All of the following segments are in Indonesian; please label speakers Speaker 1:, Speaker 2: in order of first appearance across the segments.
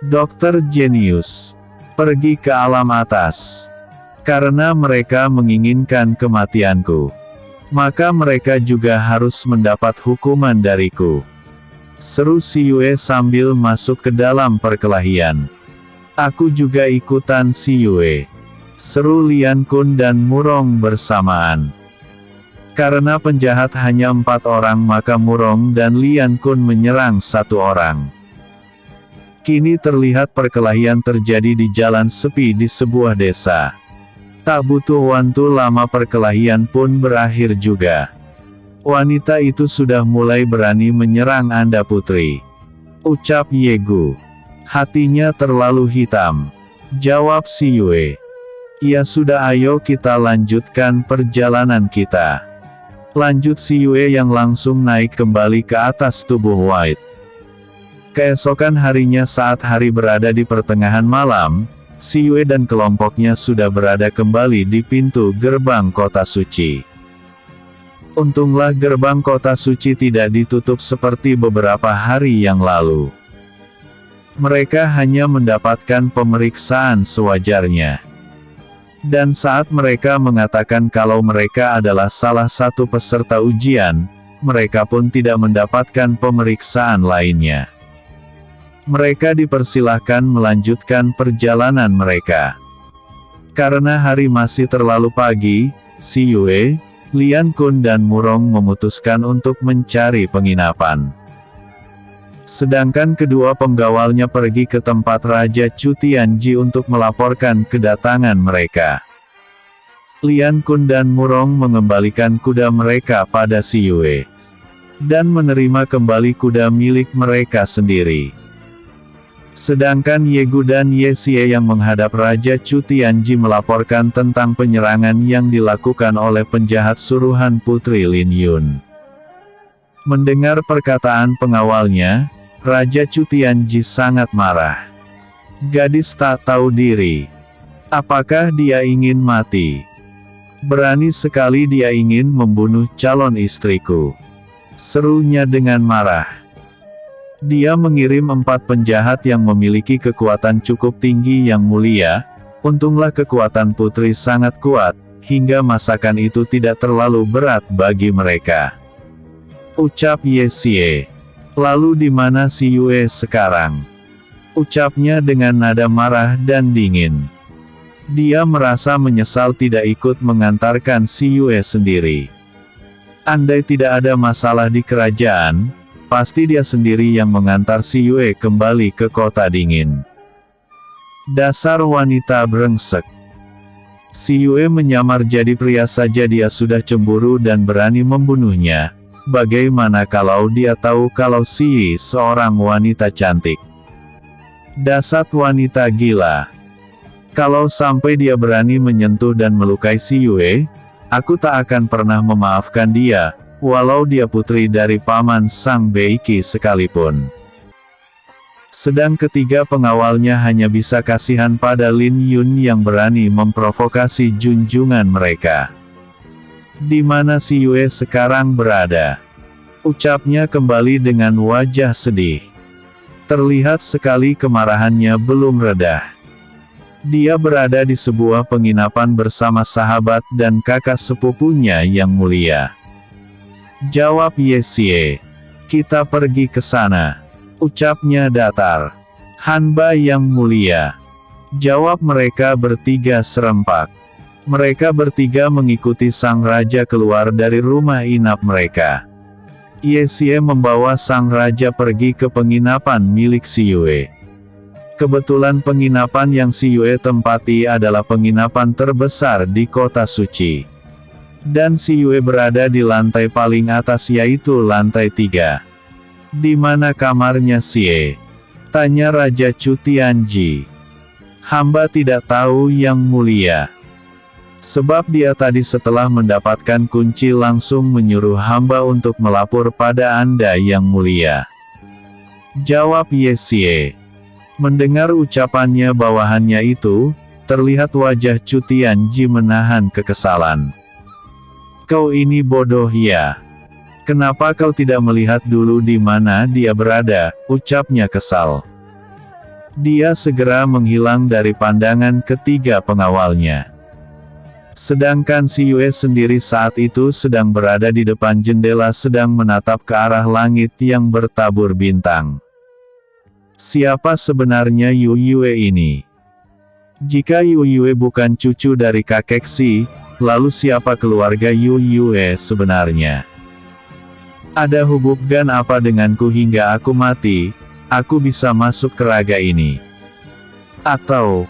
Speaker 1: Dokter jenius. Pergi ke alam atas. Karena mereka menginginkan kematianku. Maka mereka juga harus mendapat hukuman dariku. Seru si Yue sambil masuk ke dalam perkelahian. Aku juga ikutan si Yue. Seru Lian Kun dan Murong bersamaan. Karena penjahat hanya 4 orang maka Murong dan Lian Kun menyerang 1 orang. Kini terlihat perkelahian terjadi di jalan sepi di sebuah desa. Tak butuh waktu lama perkelahian pun berakhir juga. Wanita itu sudah mulai berani menyerang Anda putri. Ucap Yegu. Hatinya terlalu hitam. Jawab si Yue. Ya sudah, ayo kita lanjutkan perjalanan kita. Lanjut si Yue yang langsung naik kembali ke atas tubuh White. Keesokan harinya saat hari berada di pertengahan malam, si Yue dan kelompoknya sudah berada kembali di pintu gerbang kota suci. Untunglah gerbang kota suci tidak ditutup seperti beberapa hari yang lalu. Mereka hanya mendapatkan pemeriksaan sewajarnya. Dan saat mereka mengatakan kalau mereka adalah salah satu peserta ujian, mereka pun tidak mendapatkan pemeriksaan lainnya. Mereka dipersilahkan melanjutkan perjalanan mereka. Karena hari masih terlalu pagi, si Yue, Lian Kun dan Murong memutuskan untuk mencari penginapan. Sedangkan kedua penggawalnya pergi ke tempat Raja Chu Tianji untuk melaporkan kedatangan mereka. Lian Kun dan Murong mengembalikan kuda mereka pada si Yue. Dan menerima kembali kuda milik mereka sendiri. Sedangkan Yegu dan Ye Xie yang menghadap Raja Chu Tianji melaporkan tentang penyerangan yang dilakukan oleh penjahat suruhan Putri Lin Yun. Mendengar perkataan pengawalnya, Raja Chu Tianji sangat marah. Gadis tak tahu diri. Apakah dia ingin mati? Berani sekali dia ingin membunuh calon istriku. Serunya dengan marah. Dia mengirim 4 penjahat yang memiliki kekuatan cukup tinggi yang mulia. Untunglah kekuatan putri sangat kuat, hingga masakan itu tidak terlalu berat bagi mereka. Ucap Ye Xie. Lalu di mana si Yue sekarang? Ucapnya dengan nada marah dan dingin. Dia merasa menyesal tidak ikut mengantarkan si Yue sendiri. Andai tidak ada masalah di kerajaan, pasti dia sendiri yang mengantar si Yue kembali ke kota dingin. Dasar wanita brengsek. Si Yue menyamar jadi pria saja dia sudah cemburu dan berani membunuhnya. Bagaimana kalau dia tahu kalau si Yi seorang wanita cantik? Dasar wanita gila. Kalau sampai dia berani menyentuh dan melukai si Yue, aku tak akan pernah memaafkan dia, walau dia putri dari paman Sang Beiki sekalipun. Sedang ketiga pengawalnya hanya bisa kasihan pada Lin Yun yang berani memprovokasi junjungan mereka. Di mana si Yue sekarang berada? Ucapnya kembali dengan wajah sedih. Terlihat sekali kemarahannya belum reda. Dia berada di sebuah penginapan bersama sahabat dan kakak sepupunya yang mulia. Jawab Ye Xie. Kita pergi ke sana. Ucapnya datar. Hanba yang mulia. Jawab mereka bertiga serempak. Mereka bertiga mengikuti sang raja keluar dari rumah inap mereka. Ye Xie membawa sang raja pergi ke penginapan milik si Yue. Kebetulan penginapan yang si Yue tempati adalah penginapan terbesar di kota suci. Dan si Yue berada di lantai paling atas yaitu lantai 3. Di mana kamarnya Xie? Tanya Raja Chu Tianji. Hamba tidak tahu yang mulia. Sebab dia tadi setelah mendapatkan kunci langsung menyuruh hamba untuk melapor pada Anda yang mulia. Jawab Ye Xie. Mendengar ucapannya bawahannya itu, terlihat wajah Chu Tianji menahan kekesalan. Kau ini bodoh ya. Kenapa kau tidak melihat dulu di mana dia berada, ucapnya kesal. Dia segera menghilang dari pandangan ketiga pengawalnya. Sedangkan si Yue sendiri saat itu sedang berada di depan jendela sedang menatap ke arah langit yang bertabur bintang. Siapa sebenarnya Yu Yue ini? Jika Yu Yue bukan cucu dari kakek Xi, lalu siapa keluarga Yu Yue sebenarnya? Ada hubungan apa denganku hingga aku mati? Aku bisa masuk ke raga ini. Atau,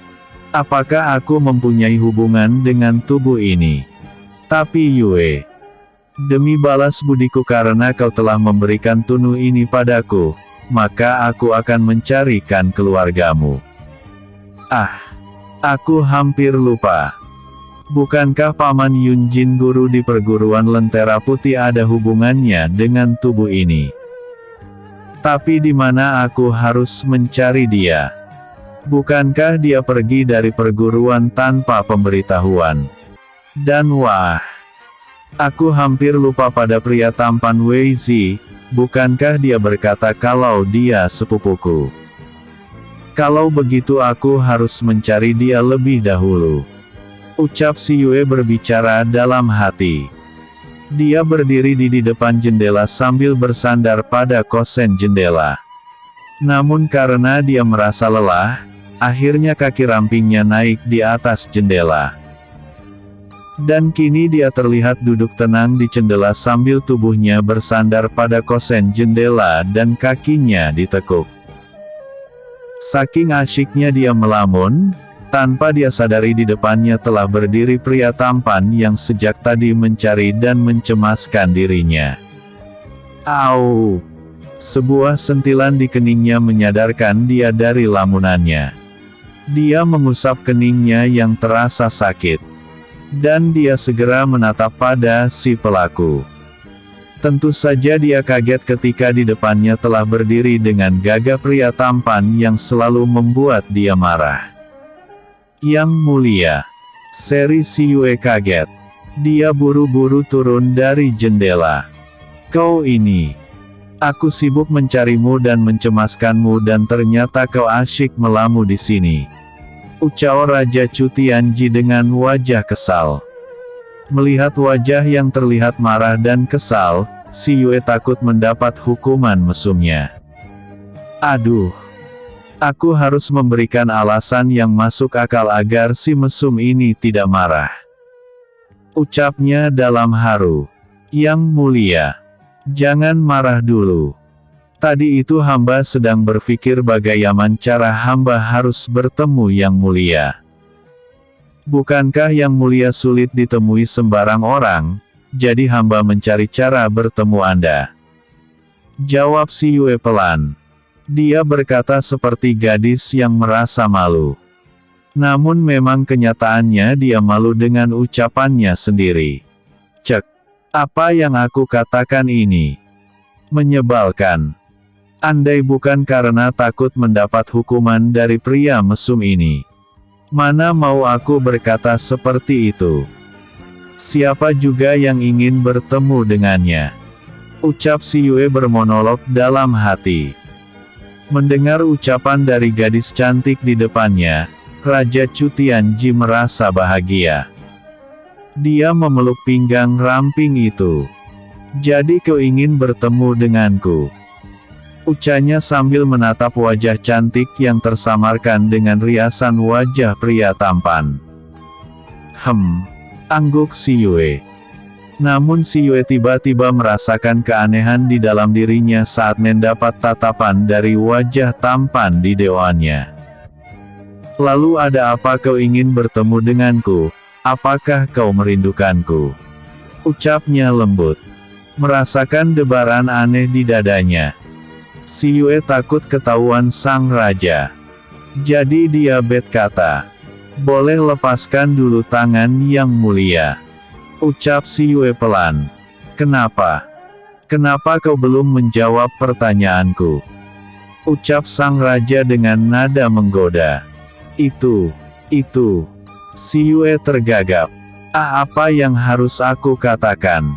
Speaker 1: apakah aku mempunyai hubungan dengan tubuh ini? Tapi Yue, demi balas budiku karena kau telah memberikan tunu ini padaku, maka aku akan mencarikan keluargamu. Aku hampir lupa. Bukankah Paman Yunjin guru di perguruan Lentera Putih ada hubungannya dengan tubuh ini? Tapi di mana aku harus mencari dia? Bukankah dia pergi dari perguruan tanpa pemberitahuan? Dan wah, aku hampir lupa pada pria tampan Wei Zi. Bukankah dia berkata kalau dia sepupuku? Kalau begitu aku harus mencari dia lebih dahulu. Ucap si Yue berbicara dalam hati. Dia berdiri di depan jendela sambil bersandar pada kosen jendela. Namun karena dia merasa lelah, akhirnya kaki rampingnya naik di atas jendela. Dan kini dia terlihat duduk tenang di jendela sambil tubuhnya bersandar pada kosen jendela dan kakinya ditekuk. Saking asyiknya dia melamun, tanpa dia sadari di depannya telah berdiri pria tampan yang sejak tadi mencari dan mencemaskan dirinya. Au! Sebuah sentilan di keningnya menyadarkan dia dari lamunannya. Dia mengusap keningnya yang terasa sakit. Dan dia segera menatap pada si pelaku. Tentu saja dia kaget ketika di depannya telah berdiri dengan gagah pria tampan yang selalu membuat dia marah. Yang mulia, seri si Yue kaget. Dia buru-buru turun dari jendela. Kau ini. Aku sibuk mencarimu dan mencemaskanmu dan ternyata kau asyik melamu di sini. Ucap Raja Chu Tianji dengan wajah kesal. Melihat wajah yang terlihat marah dan kesal, si Yue takut mendapat hukuman mesumnya. Aduh. Aku harus memberikan alasan yang masuk akal agar si mesum ini tidak marah. Ucapnya dalam haru. Yang mulia. Jangan marah dulu. Tadi itu hamba sedang berpikir bagaimana cara hamba harus bertemu yang mulia. Bukankah yang mulia sulit ditemui sembarang orang, jadi hamba mencari cara bertemu Anda. Jawab si Yue pelan. Dia berkata seperti gadis yang merasa malu. Namun memang kenyataannya dia malu dengan ucapannya sendiri. Cek. Apa yang aku katakan ini? Menyebalkan. Andai bukan karena takut mendapat hukuman dari pria mesum ini. Mana mau aku berkata seperti itu? Siapa juga yang ingin bertemu dengannya? Ucap si Yue bermonolog dalam hati. Mendengar ucapan dari gadis cantik di depannya, Raja Chu Tianji merasa bahagia. Dia memeluk pinggang ramping itu. Jadi kau ingin bertemu denganku? Ucapnya sambil menatap wajah cantik yang tersamarkan dengan riasan wajah pria tampan. Angguk si Yue. Namun si Yue tiba-tiba merasakan keanehan di dalam dirinya saat mendapat tatapan dari wajah tampan di dewannya. Lalu ada apa kau ingin bertemu denganku? Apakah kau merindukanku? Ucapnya lembut. Merasakan debaran aneh di dadanya. Si Yue takut ketahuan sang raja. Jadi dia berkata, boleh lepaskan dulu tangan yang mulia. Ucap si Yue pelan. Kenapa? Kenapa kau belum menjawab pertanyaanku? Ucap sang raja dengan nada menggoda. Itu. Si Yue tergagap. Apa yang harus aku katakan?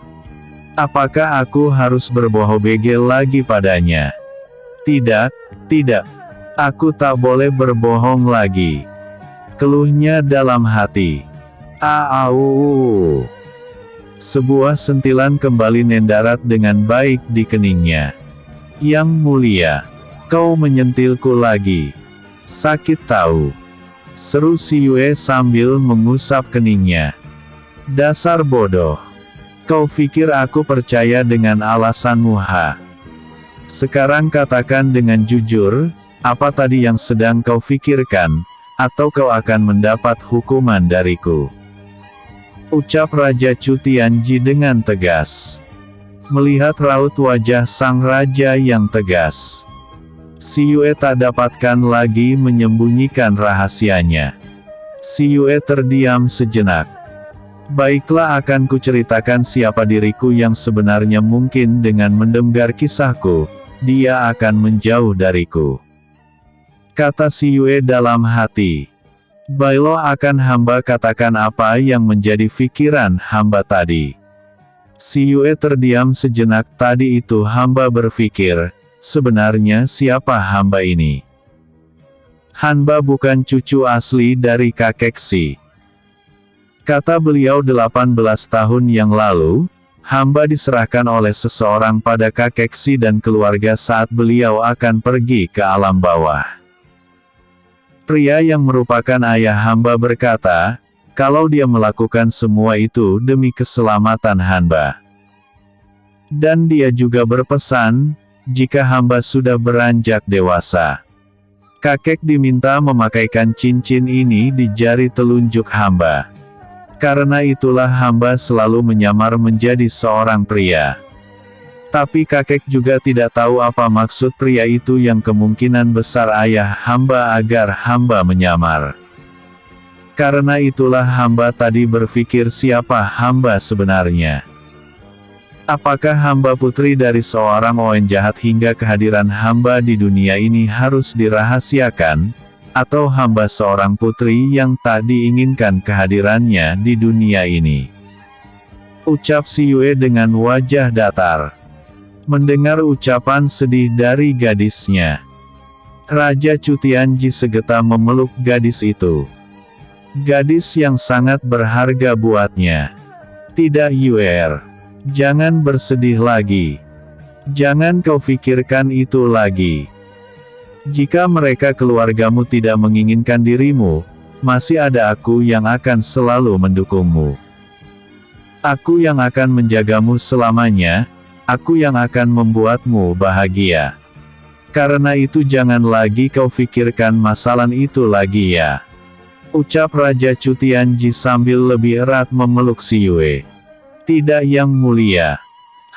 Speaker 1: Apakah aku harus berbohong bege lagi padanya? Tidak. Aku tak boleh berbohong lagi. Keluhnya dalam hati. Au. Sebuah sentilan kembali mendarat dengan baik di keningnya. Yang mulia, kau menyentilku lagi. Sakit tahu. Seru si Yue sambil mengusap keningnya. Dasar bodoh. Kau pikir aku percaya dengan alasanmu, ha? Sekarang katakan dengan jujur, apa tadi yang sedang kau pikirkan, atau kau akan mendapat hukuman dariku. Ucap Raja Chu Tianji dengan tegas. Melihat raut wajah sang raja yang tegas, si Yue tak dapatkan lagi menyembunyikan rahasianya. Si Yue terdiam sejenak. Baiklah, akan kuceritakan siapa diriku yang sebenarnya. Mungkin dengan mendengar kisahku, dia akan menjauh dariku. Kata si Yue dalam hati. Baiklah, akan hamba katakan apa yang menjadi pikiran hamba tadi. Si Yue terdiam sejenak. Tadi itu hamba berpikir, sebenarnya siapa hamba ini? Hamba bukan cucu asli dari kakek Si. Kata beliau 18 tahun yang lalu, hamba diserahkan oleh seseorang pada kakek Si dan keluarga saat beliau akan pergi ke alam bawah. Pria yang merupakan ayah hamba berkata, kalau dia melakukan semua itu demi keselamatan hamba. Dan dia juga berpesan, jika hamba sudah beranjak dewasa, kakek diminta memakaikan cincin ini di jari telunjuk hamba. Karena itulah hamba selalu menyamar menjadi seorang pria. Tapi kakek juga tidak tahu apa maksud pria itu yang kemungkinan besar ayah hamba agar hamba menyamar. Karena itulah hamba tadi berpikir siapa hamba sebenarnya. Apakah hamba putri dari seorang oen jahat hingga kehadiran hamba di dunia ini harus dirahasiakan? Atau hamba seorang putri yang tak diinginkan kehadirannya di dunia ini? Ucap si Yue dengan wajah datar. Mendengar ucapan sedih dari gadisnya, Raja Chu Tianji segera memeluk gadis itu. Gadis yang sangat berharga buatnya. Tidak Yue, jangan bersedih lagi. Jangan kau pikirkan itu lagi. Jika mereka keluargamu tidak menginginkan dirimu, masih ada aku yang akan selalu mendukungmu. Aku yang akan menjagamu selamanya. Aku yang akan membuatmu bahagia. Karena itu jangan lagi kau pikirkan masalah itu lagi ya. Ucap Raja Chu Tianji sambil lebih erat memeluk si Yue. Tidak yang mulia.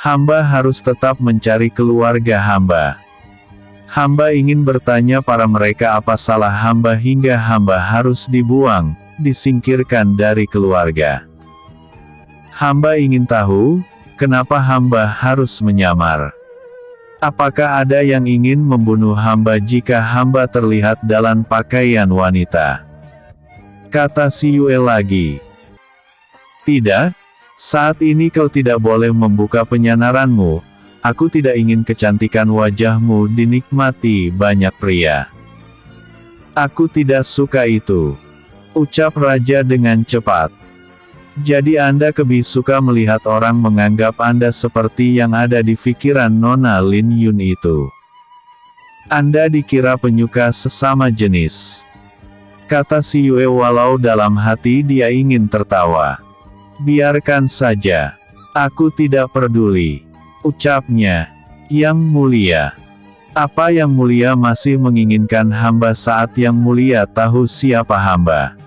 Speaker 1: Hamba harus tetap mencari keluarga hamba. Hamba ingin bertanya para mereka apa salah hamba hingga hamba harus dibuang, disingkirkan dari keluarga. Hamba ingin tahu, kenapa hamba harus menyamar? Apakah ada yang ingin membunuh hamba jika hamba terlihat dalam pakaian wanita? Kata si Yue lagi. Tidak, saat ini kau tidak boleh membuka penyanaranmu. Aku tidak ingin kecantikan wajahmu dinikmati banyak pria. Aku tidak suka itu. Ucap Raja dengan cepat. Jadi Anda lebih suka melihat orang menganggap Anda seperti yang ada di pikiran Nona Lin Yun itu. Anda dikira penyuka sesama jenis. Kata si Yue walau dalam hati dia ingin tertawa. Biarkan saja. Aku tidak peduli. Ucapnya. Yang mulia. Apa yang mulia masih menginginkan hamba saat yang mulia tahu siapa hamba?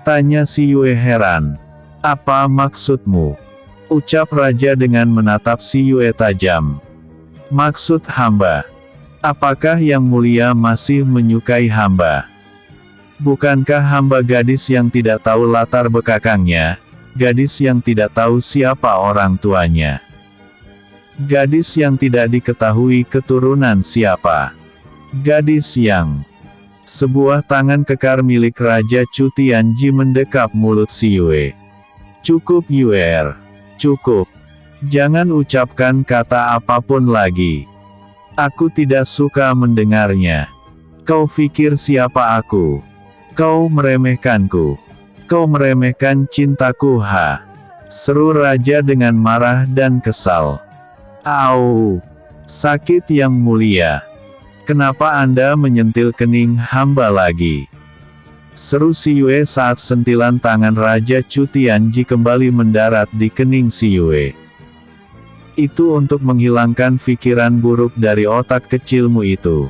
Speaker 1: Tanya si Yue heran. Apa maksudmu? Ucap Raja dengan menatap si Yue tajam. Maksud hamba. Apakah yang mulia masih menyukai hamba? Bukankah hamba gadis yang tidak tahu latar belakangnya? Gadis yang tidak tahu siapa orang tuanya? Gadis yang tidak diketahui keturunan siapa? Gadis yang... Sebuah tangan kekar milik Raja Chu Tianji mendekap mulut si Yue. Cukup Yue, cukup. Jangan ucapkan kata apapun lagi. Aku tidak suka mendengarnya. Kau pikir siapa aku? Kau meremehkanku. Kau meremehkan cintaku, ha? Seru raja dengan marah dan kesal. Au! Sakit yang mulia. Kenapa Anda menyentil kening hamba lagi? Seru si Yue saat sentilan tangan Raja Chu Tianji kembali mendarat di kening si Yue. Itu untuk menghilangkan pikiran buruk dari otak kecilmu itu.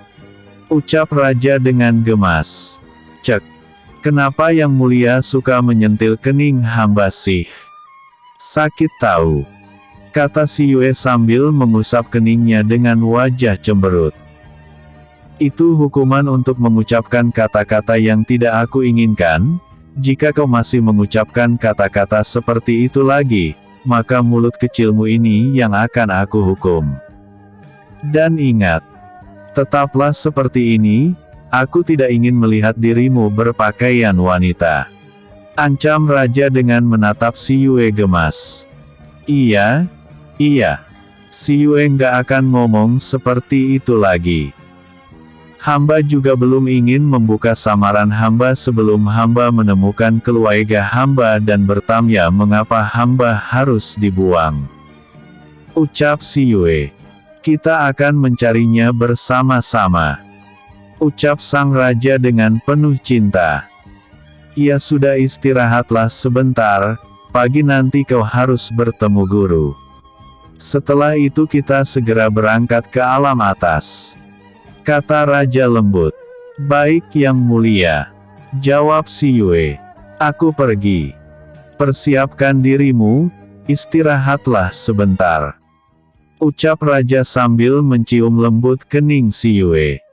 Speaker 1: Ucap Raja dengan gemas. Cek. Kenapa Yang Mulia suka menyentil kening hamba sih? Sakit tahu. Kata si Yue sambil mengusap keningnya dengan wajah cemberut. Itu hukuman untuk mengucapkan kata-kata yang tidak aku inginkan. Jika kau masih mengucapkan kata-kata seperti itu lagi, maka mulut kecilmu ini yang akan aku hukum. Dan ingat, tetaplah seperti ini, aku tidak ingin melihat dirimu berpakaian wanita. Ancam Raja dengan menatap si Yue gemas. Iya, si Yue nggak akan ngomong seperti itu lagi. Hamba juga belum ingin membuka samaran hamba sebelum hamba menemukan keluarga hamba dan bertanya mengapa hamba harus dibuang. Ucap si Yue. Kita akan mencarinya bersama-sama. Ucap sang raja dengan penuh cinta. Ya sudah, istirahatlah sebentar, pagi nanti kau harus bertemu guru. Setelah itu kita segera berangkat ke alam atas. Kata Raja lembut. Baik Yang Mulia. Jawab si Yue. Aku pergi. Persiapkan dirimu, istirahatlah sebentar. Ucap Raja sambil mencium lembut kening si Yue.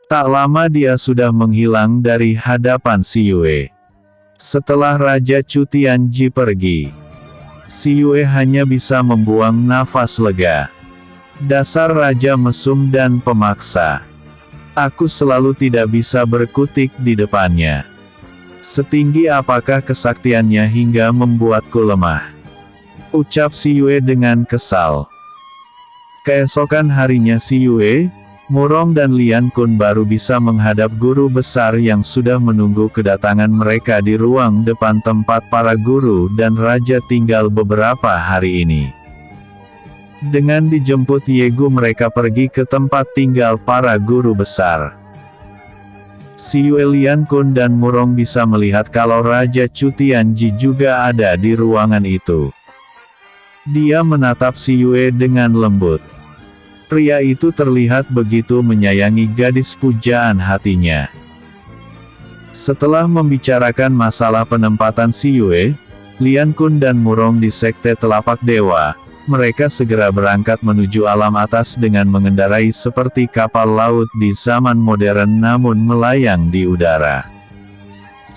Speaker 1: Tak lama dia sudah menghilang dari hadapan si Yue. Setelah Raja Chu Tianji pergi, si Yue hanya bisa membuang nafas lega. Dasar raja mesum dan pemaksa. Aku selalu tidak bisa berkutik di depannya. Setinggi apakah kesaktiannya hingga membuatku lemah? Ucap si Yue dengan kesal. Keesokan harinya si Yue, Murong dan Lian Kun baru bisa menghadap guru besar yang sudah menunggu kedatangan mereka di ruang depan tempat para guru dan raja tinggal beberapa hari ini. Dengan dijemput Yegu mereka pergi ke tempat tinggal para guru besar. Si Yue, Lian Kun dan Murong bisa melihat kalau Raja Chu Tianji juga ada di ruangan itu. Dia menatap si Yue dengan lembut. Pria itu terlihat begitu menyayangi gadis pujaan hatinya. Setelah membicarakan masalah penempatan si Yue, Lian Kun dan Murong di Sekte Telapak Dewa, mereka segera berangkat menuju alam atas dengan mengendarai seperti kapal laut di zaman modern namun melayang di udara.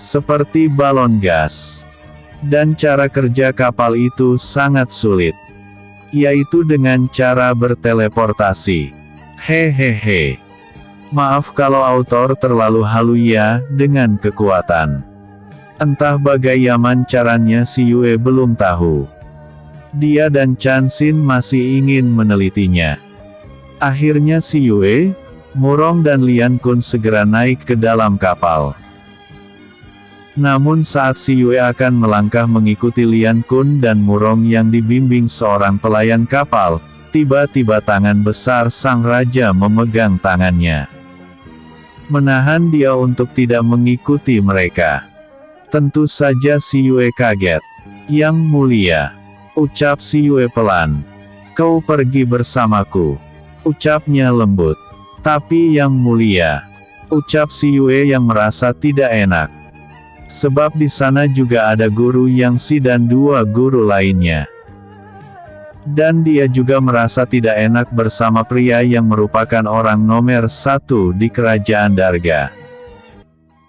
Speaker 1: Seperti balon gas. Dan cara kerja kapal itu sangat sulit. Yaitu dengan cara berteleportasi. Hehehe. Maaf kalau autor terlalu halu ya, dengan kekuatan. Entah bagaimana caranya si Yue belum tahu. Dia dan Chan Xin masih ingin menelitinya. Akhirnya si Yue, Murong dan Lian Kun segera naik ke dalam kapal. Namun saat si Yue akan melangkah mengikuti Lian Kun dan Murong yang dibimbing seorang pelayan kapal, tiba-tiba tangan besar sang raja memegang tangannya. Menahan dia untuk tidak mengikuti mereka. Tentu saja si Yue kaget. Yang Mulia. Ucap si Yue pelan. Kau pergi bersamaku. Ucapnya lembut. Tapi Yang Mulia. Ucap si Yue yang merasa tidak enak. Sebab di sana juga ada guru Yang Si dan dua guru lainnya. Dan dia juga merasa tidak enak bersama pria yang merupakan orang nomor 1 di kerajaan Darga.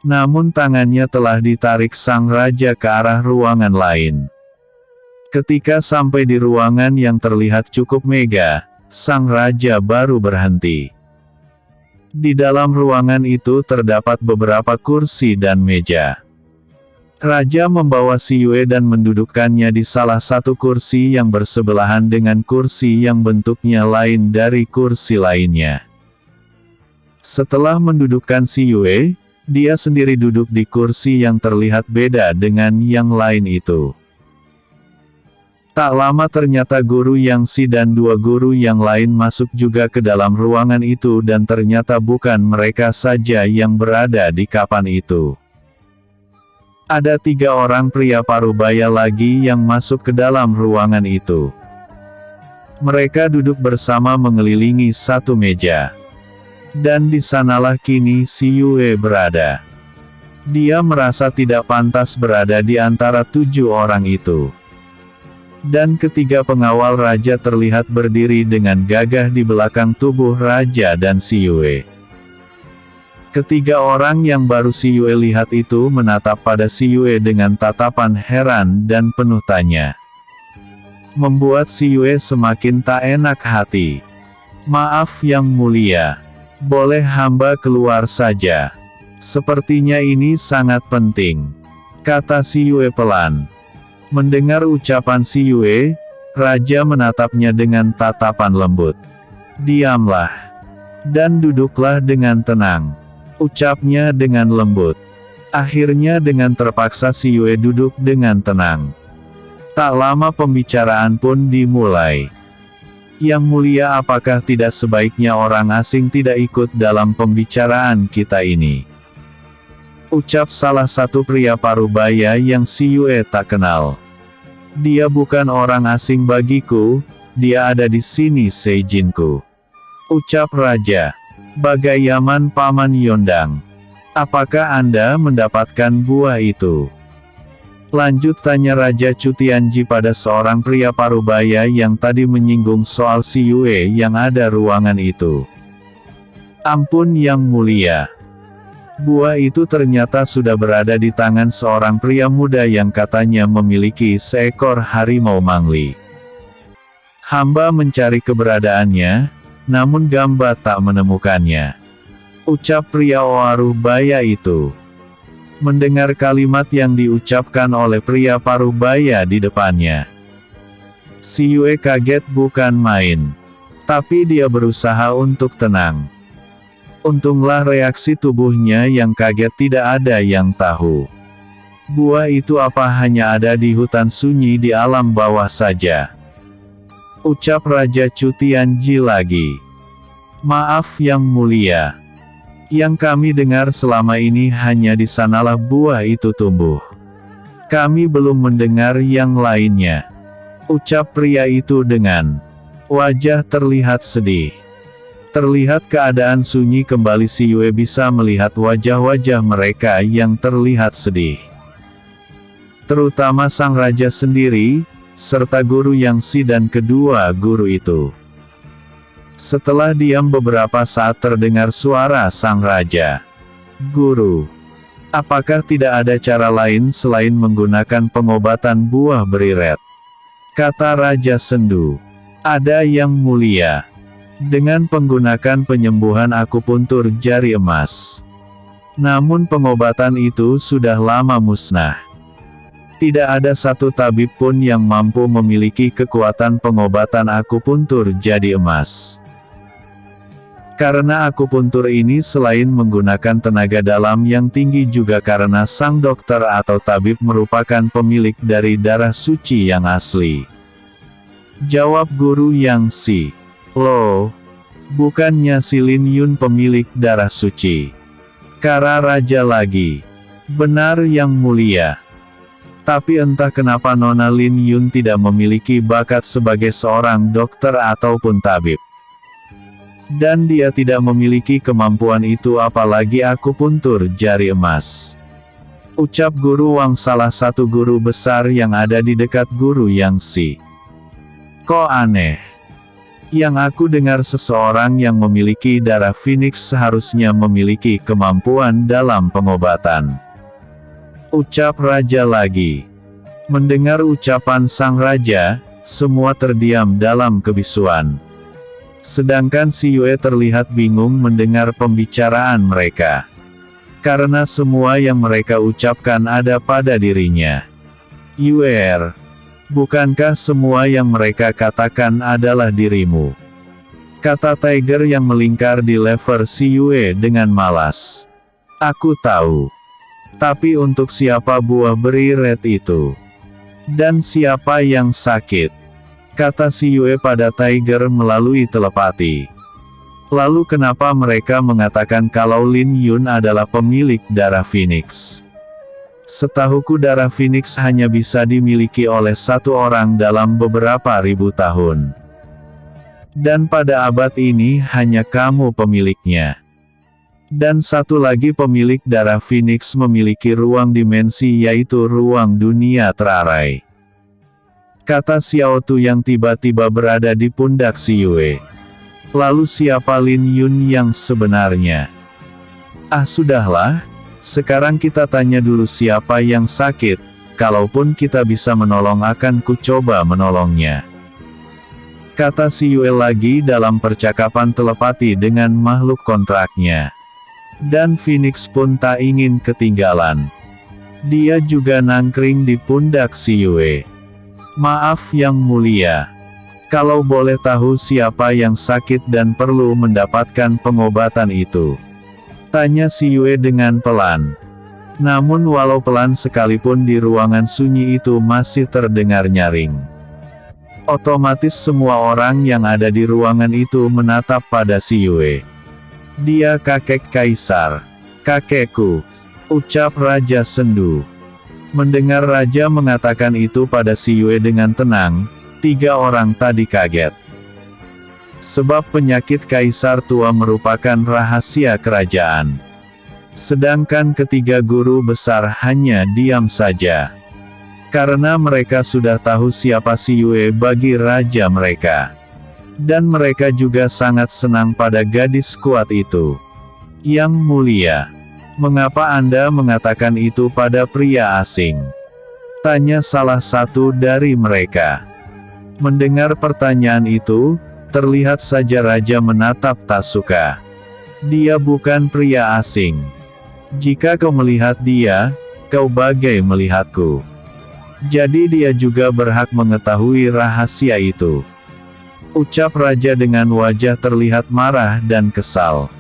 Speaker 1: Namun tangannya telah ditarik sang raja ke arah ruangan lain. Ketika sampai di ruangan yang terlihat cukup megah, sang raja baru berhenti. Di dalam ruangan itu terdapat beberapa kursi dan meja. Raja membawa si Yue dan mendudukkannya di salah satu kursi yang bersebelahan dengan kursi yang bentuknya lain dari kursi lainnya. Setelah mendudukkan si Yue, dia sendiri duduk di kursi yang terlihat beda dengan yang lain itu. Tak lama ternyata guru Yang Si dan dua guru yang lain masuk juga ke dalam ruangan itu dan ternyata bukan mereka saja yang berada di kapan itu. Ada 3 orang pria parubaya lagi yang masuk ke dalam ruangan itu. Mereka duduk bersama mengelilingi satu meja. Dan di sanalah kini si Yue berada. Dia merasa tidak pantas berada di antara 7 orang itu. Dan ketiga pengawal raja terlihat berdiri dengan gagah di belakang tubuh raja dan si Yue. Ketiga orang yang baru si Yue lihat itu menatap pada si Yue dengan tatapan heran dan penuh tanya. Membuat si Yue semakin tak enak hati. "Maaf Yang Mulia, boleh hamba keluar saja? Sepertinya ini sangat penting," kata si Yue pelan. Mendengar ucapan si Yue, raja menatapnya dengan tatapan lembut. "Diamlah. Dan duduklah dengan tenang," ucapnya dengan lembut. Akhirnya dengan terpaksa si Yue duduk dengan tenang. Tak lama pembicaraan pun dimulai. "Yang Mulia, apakah tidak sebaiknya orang asing tidak ikut dalam pembicaraan kita ini?" ucap salah satu pria parubaya yang si Yue tak kenal. "Dia bukan orang asing bagiku, dia ada di sini seijinku," ucap raja. "Bagaimana Paman Yondang? Apakah Anda mendapatkan buah itu?" lanjut tanya Raja Cutianji pada seorang pria parubaya yang tadi menyinggung soal si Yue yang ada ruangan itu. "Ampun Yang Mulia. Buah itu ternyata sudah berada di tangan seorang pria muda yang katanya memiliki seekor harimau mangli. Hamba mencari keberadaannya, namun Gamba tak menemukannya," ucap pria parubaya itu. Mendengar kalimat yang diucapkan oleh pria parubaya di depannya, si Yue kaget bukan main. Tapi dia berusaha untuk tenang. Untunglah reaksi tubuhnya yang kaget tidak ada yang tahu. Buah itu apa hanya ada di hutan sunyi di alam bawah saja. Ucap Raja Cutianji lagi. "Maaf Yang Mulia. Yang kami dengar selama ini hanya di sanalah buah itu tumbuh. Kami belum mendengar yang lainnya," ucap pria itu dengan wajah terlihat sedih. Terlihat keadaan sunyi kembali, si Yue bisa melihat wajah-wajah mereka yang terlihat sedih. Terutama sang raja sendiri, serta guru Yang Si dan kedua guru itu. Setelah diam beberapa saat terdengar suara sang raja. "Guru, apakah tidak ada cara lain selain menggunakan pengobatan buah beriret?" kata Raja Sendu. "Ada Yang Mulia. Dengan penggunakan penyembuhan akupuntur jari emas. Namun pengobatan itu sudah lama musnah. Tidak ada satu tabib pun yang mampu memiliki kekuatan pengobatan akupuntur jari emas. Karena akupuntur ini selain menggunakan tenaga dalam yang tinggi juga karena sang dokter atau tabib merupakan pemilik dari darah suci yang asli," jawab guru Yang Si. "Loh, bukannya si Lin Yun pemilik darah suci?" kata raja lagi. "Benar Yang Mulia. Tapi entah kenapa Nona Lin Yun tidak memiliki bakat sebagai seorang dokter ataupun tabib. Dan dia tidak memiliki kemampuan itu apalagi akupuntur jari emas," ucap guru Wang, salah satu guru besar yang ada di dekat guru Yang Si. "Kok aneh? Yang aku dengar seseorang yang memiliki darah Phoenix seharusnya memiliki kemampuan dalam pengobatan," ucap raja lagi. Mendengar ucapan sang raja, semua terdiam dalam kebisuan. Sedangkan si Yue terlihat bingung mendengar pembicaraan mereka. Karena semua yang mereka ucapkan ada pada dirinya. "Yue, bukankah semua yang mereka katakan adalah dirimu?" kata Tiger yang melingkar di lever si Yue dengan malas. Aku tahu. Tapi untuk siapa buah beri red itu? Dan siapa yang sakit? Kata si Yue pada Tiger melalui telepati. Lalu kenapa mereka mengatakan kalau Lin Yun adalah pemilik darah Phoenix? Setahuku darah Phoenix hanya bisa dimiliki oleh satu orang dalam beberapa ribu tahun. Dan pada abad ini hanya kamu pemiliknya. Dan satu lagi pemilik darah Phoenix memiliki ruang dimensi yaitu ruang dunia terarai. Kata Xiao Tu yang tiba-tiba berada di pundak si Yue. Lalu siapa Lin Yun yang sebenarnya? Ah sudahlah, sekarang kita tanya dulu siapa yang sakit, kalaupun kita bisa menolong akan ku coba menolongnya. Kata si Yue lagi dalam percakapan telepati dengan makhluk kontraknya. Dan Phoenix pun tak ingin ketinggalan. Dia juga nangkring di pundak si Yue. Maaf yang mulia. Kalau boleh tahu siapa yang sakit dan perlu mendapatkan pengobatan itu? Tanya si Yue dengan pelan. Namun walau pelan sekalipun di ruangan sunyi itu masih terdengar nyaring. Otomatis semua orang yang ada di ruangan itu menatap pada si Yue. Dia kakek kaisar. Kakekku. Ucap Raja Sendu. Mendengar Raja mengatakan itu pada si Yue dengan tenang, tiga orang tadi kaget. Sebab penyakit kaisar tua merupakan rahasia kerajaan. Sedangkan ketiga guru besar hanya diam saja. Karena mereka sudah tahu siapa si Yue bagi raja mereka. Dan mereka juga sangat senang pada gadis kuat itu. Yang mulia, mengapa Anda mengatakan itu pada pria asing? Tanya salah satu dari mereka. Mendengar pertanyaan itu, terlihat saja raja menatap tak suka. Dia bukan pria asing. Jika kau melihat dia, kau bagai melihatku. Jadi dia juga berhak mengetahui rahasia itu. Ucap raja dengan wajah terlihat marah dan kesal.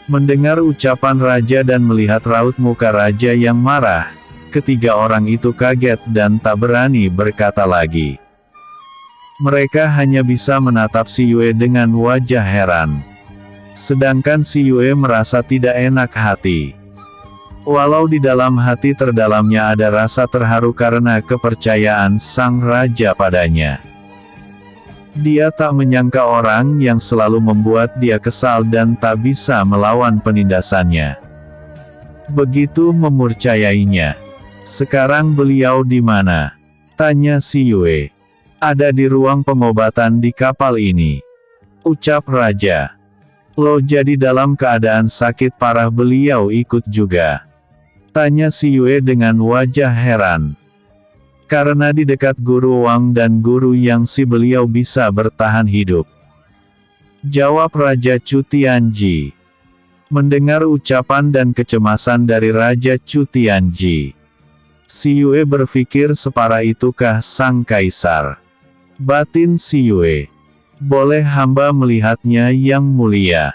Speaker 1: Mendengar ucapan raja dan melihat raut muka raja yang marah, ketiga orang itu kaget dan tak berani berkata lagi. Mereka hanya bisa menatap si Yue dengan wajah heran. Sedangkan si Yue merasa tidak enak hati. Walau di dalam hati terdalamnya ada rasa terharu karena kepercayaan sang raja padanya. Dia tak menyangka orang yang selalu membuat dia kesal dan tak bisa melawan penindasannya. Begitu memurcayainya. Sekarang beliau di mana? Tanya si Yue. Ada di ruang pengobatan di kapal ini. Ucap raja. Lo jadi dalam keadaan sakit parah beliau ikut juga. Tanya si Yue dengan wajah heran. Karena di dekat guru Wang dan guru yang si beliau bisa bertahan hidup. Jawab Raja Chu Tianji. Mendengar ucapan dan kecemasan dari Raja Chu Tianji, si Yue berpikir separah itukah sang kaisar? Batin si Yue. Boleh hamba melihatnya yang mulia?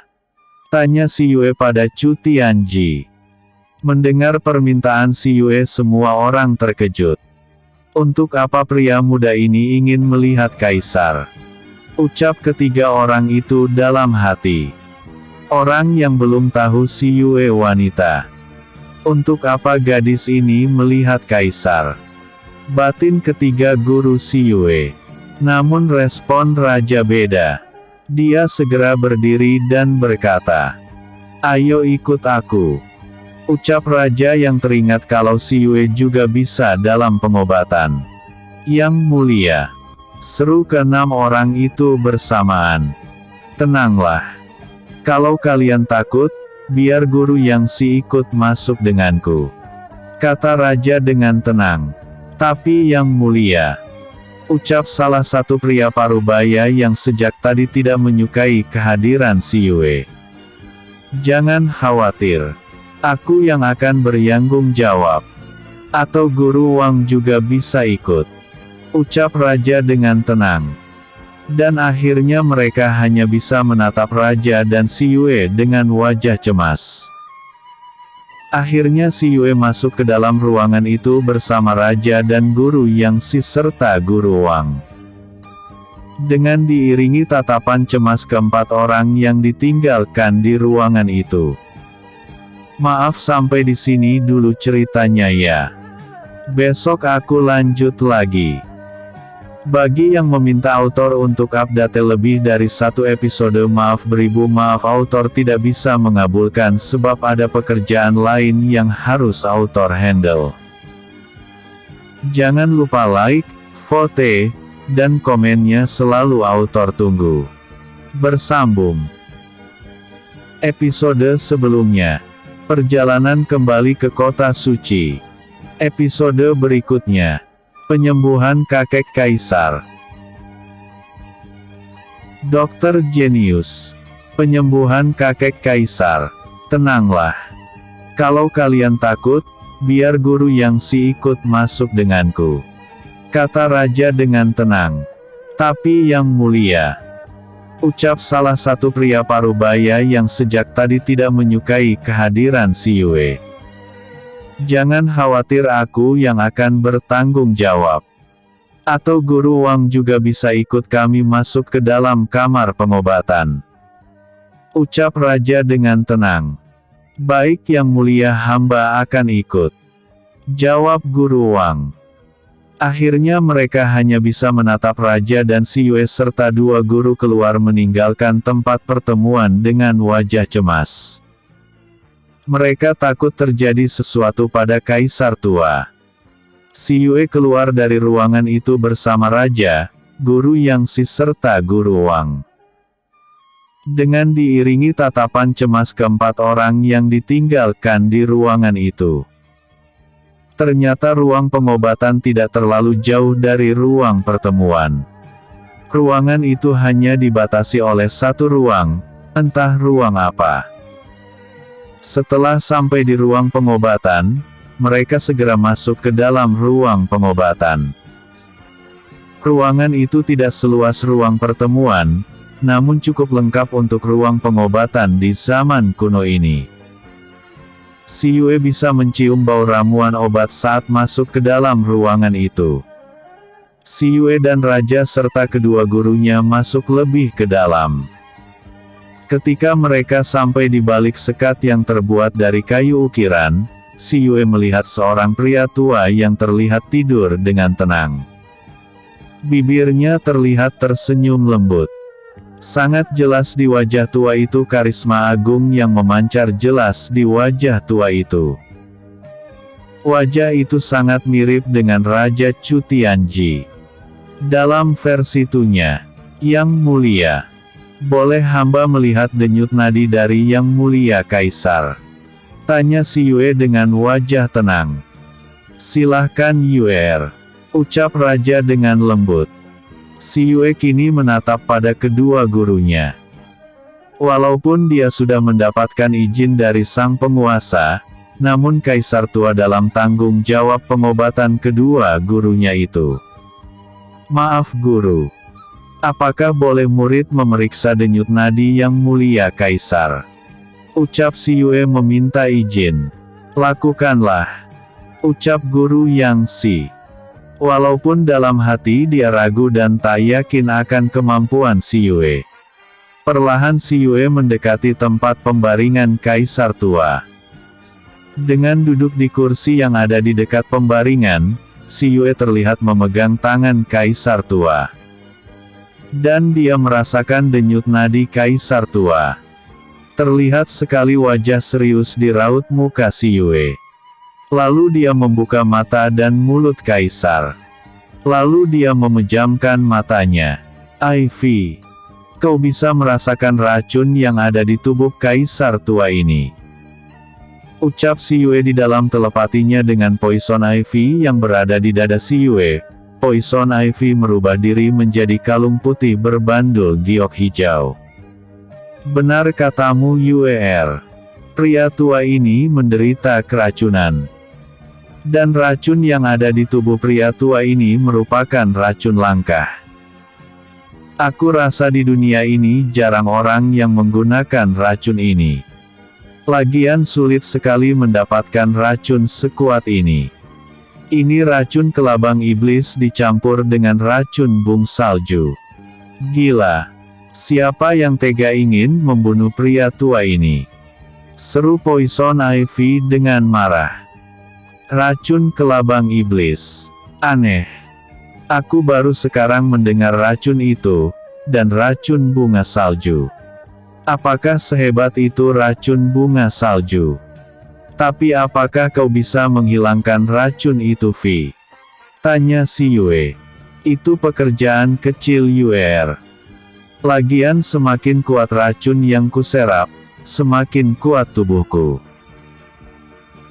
Speaker 1: Tanya si Yue pada Chu Tianji. Mendengar permintaan si Yue semua orang terkejut. Untuk apa pria muda ini ingin melihat kaisar? Ucap ketiga orang itu dalam hati. Orang yang belum tahu si Yue wanita. Untuk apa gadis ini melihat kaisar? Batin ketiga guru si Yue. Namun respon raja beda. Dia segera berdiri dan berkata, "Ayo ikut aku." Ucap raja yang teringat kalau si Yue juga bisa dalam pengobatan. Yang mulia. Seru keenam orang itu bersamaan. Tenanglah. Kalau kalian takut, biar guru yang si ikut masuk denganku. Kata raja dengan tenang. Tapi yang mulia. Ucap salah satu pria parubaya yang sejak tadi tidak menyukai kehadiran si Yue. Jangan khawatir. Aku yang akan bertanggung jawab. Atau guru Wang juga bisa ikut. Ucap raja dengan tenang. Dan akhirnya mereka hanya bisa menatap Raja dan si Yue dengan wajah cemas. Akhirnya si Yue masuk ke dalam ruangan itu bersama Raja dan Guru Yangxi serta Guru Wang. Dengan diiringi tatapan cemas keempat orang yang ditinggalkan di ruangan itu. Maaf sampai di sini dulu ceritanya ya. Besok aku lanjut lagi. Bagi yang meminta autor untuk update lebih dari 1 episode, maaf beribu maaf autor tidak bisa mengabulkan sebab ada pekerjaan lain yang harus autor handle. Jangan lupa like, vote, dan komennya selalu autor tunggu. Bersambung. Episode sebelumnya. Perjalanan kembali ke kota suci. Episode berikutnya. Penyembuhan kakek kaisar. Dokter Jenius. Penyembuhan kakek kaisar. Tenanglah. Kalau kalian takut, biar Guru Yangxi ikut masuk denganku. Kata Raja dengan tenang. Tapi yang mulia. Ucap salah satu pria parubaya yang sejak tadi tidak menyukai kehadiran si Yue. Jangan khawatir, aku yang akan bertanggung jawab. Atau Guru Wang juga bisa ikut kami masuk ke dalam kamar pengobatan. Ucap Raja dengan tenang. Baik yang mulia, hamba akan ikut. Jawab Guru Wang. Akhirnya mereka hanya bisa menatap Raja dan si Yue serta 2 guru keluar meninggalkan tempat pertemuan dengan wajah cemas. Mereka takut terjadi sesuatu pada kaisar tua. Si Yue keluar dari ruangan itu bersama Raja, Guru Yangxi serta Guru Wang. Dengan diiringi tatapan cemas keempat orang yang ditinggalkan di ruangan itu. Ternyata ruang pengobatan tidak terlalu jauh dari ruang pertemuan. Ruangan itu hanya dibatasi oleh 1 ruang, entah ruang apa. Setelah sampai di ruang pengobatan, mereka segera masuk ke dalam ruang pengobatan. Ruangan itu tidak seluas ruang pertemuan, namun cukup lengkap untuk ruang pengobatan di zaman kuno ini. Si Yue bisa mencium bau ramuan obat saat masuk ke dalam ruangan itu. Si Yue dan Raja serta kedua gurunya masuk lebih ke dalam. Ketika mereka sampai di balik sekat yang terbuat dari kayu ukiran, si Yue melihat seorang pria tua yang terlihat tidur dengan tenang. Bibirnya terlihat tersenyum lembut. Sangat jelas di wajah tua itu karisma agung yang memancar jelas di wajah tua itu. Wajah itu sangat mirip dengan Raja Chu Tianji. Dalam versi tunya, Yang Mulia. Boleh hamba melihat denyut nadi dari Yang Mulia Kaisar? Tanya si Yue dengan wajah tenang. Silahkan Yue, ucap Raja dengan lembut. Si Yue kini menatap pada kedua gurunya. Walaupun dia sudah mendapatkan izin dari sang penguasa, namun Kaisar tua dalam tanggung jawab pengobatan kedua gurunya itu. Maaf Guru. Apakah boleh murid memeriksa denyut nadi Yang Mulia Kaisar? Ucap si Yue meminta izin. Lakukanlah. Ucap Guru Yangxi. Walaupun dalam hati dia ragu dan tak yakin akan kemampuan si Yue. Perlahan si Yue mendekati tempat pembaringan Kaisar tua. Dengan duduk di kursi yang ada di dekat pembaringan, si Yue terlihat memegang tangan Kaisar tua. Dan dia merasakan denyut nadi Kaisar tua. Terlihat sekali wajah serius di raut muka si Yue. Lalu dia membuka mata dan mulut Kaisar. Lalu dia memejamkan matanya. Ivy, kau bisa merasakan racun yang ada di tubuh Kaisar tua ini. Ucap si Yue di dalam telepatinya dengan Poison Ivy yang berada di dada si Yue. Poison Ivy merubah diri menjadi kalung putih berbandul giok hijau. Benar katamu Yue. Pria tua ini menderita keracunan. Dan racun yang ada di tubuh pria tua ini merupakan racun langka. Aku rasa di dunia ini jarang orang yang menggunakan racun ini. Lagian sulit sekali mendapatkan racun sekuat ini. Ini racun kelabang iblis dicampur dengan racun bung salju. Gila. Siapa yang tega ingin membunuh pria tua ini? Seru Poison Ivy dengan marah. Racun kelabang iblis. Aneh. Aku baru sekarang mendengar racun itu, dan racun bunga salju. Apakah sehebat itu racun bunga salju? Tapi apakah kau bisa menghilangkan racun itu, Vi? Tanya si Yue. Itu pekerjaan kecil Yuer. Lagian semakin kuat racun yang kuserap, semakin kuat tubuhku.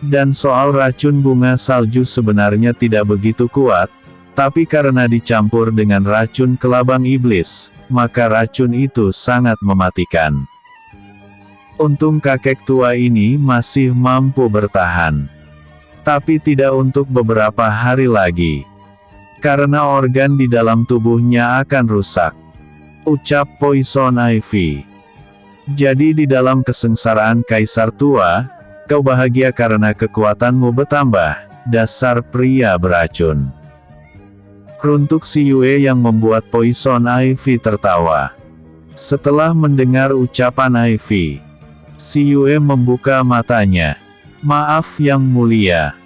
Speaker 1: Dan soal racun bunga salju sebenarnya tidak begitu kuat, tapi karena dicampur dengan racun kelabang iblis, maka racun itu sangat mematikan. Untung kakek tua ini masih mampu bertahan. Tapi tidak untuk beberapa hari lagi. Karena organ di dalam tubuhnya akan rusak. Ucap Poison Ivy. Jadi di dalam kesengsaraan kaisar tua, kau bahagia karena kekuatanmu bertambah, dasar pria beracun. Runtuk si Yue yang membuat Poison Ivy tertawa. Setelah mendengar ucapan Ivy, si Yue membuka matanya. Maaf yang mulia.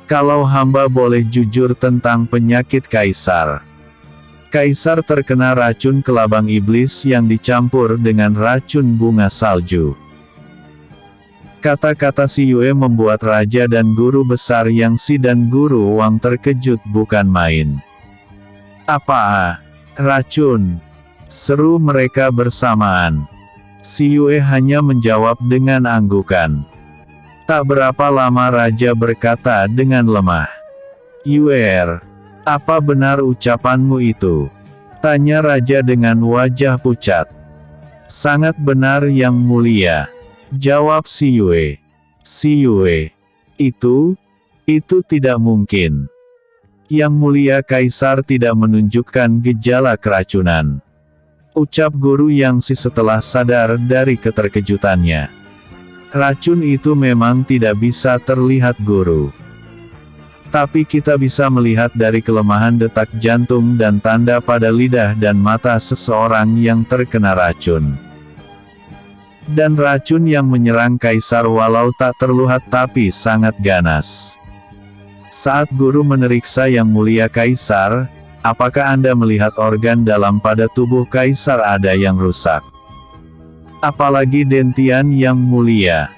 Speaker 1: Kalau hamba boleh jujur tentang penyakit kaisar. Kaisar terkena racun kelabang iblis yang dicampur dengan racun bunga salju. Kata-kata si Yue membuat raja dan guru besar Yangxi dan guru Wang terkejut bukan main. Apa? Racun? Seru mereka bersamaan. Si Yue hanya menjawab dengan anggukan. Tak berapa lama raja berkata dengan lemah. Yuer. Apa benar ucapanmu itu? Tanya raja dengan wajah pucat. Sangat benar yang mulia. Jawab si Yue. Si Yue. Itu tidak mungkin. Yang mulia kaisar tidak menunjukkan gejala keracunan. Ucap guru Yangxi setelah sadar dari keterkejutannya. Racun itu memang tidak bisa terlihat guru. Tapi kita bisa melihat dari kelemahan detak jantung dan tanda pada lidah dan mata seseorang yang terkena racun. Dan racun yang menyerang kaisar walau tak terlihat tapi sangat ganas. Saat guru memeriksa yang mulia kaisar, apakah Anda melihat organ dalam pada tubuh kaisar ada yang rusak? Apalagi dentian yang mulia.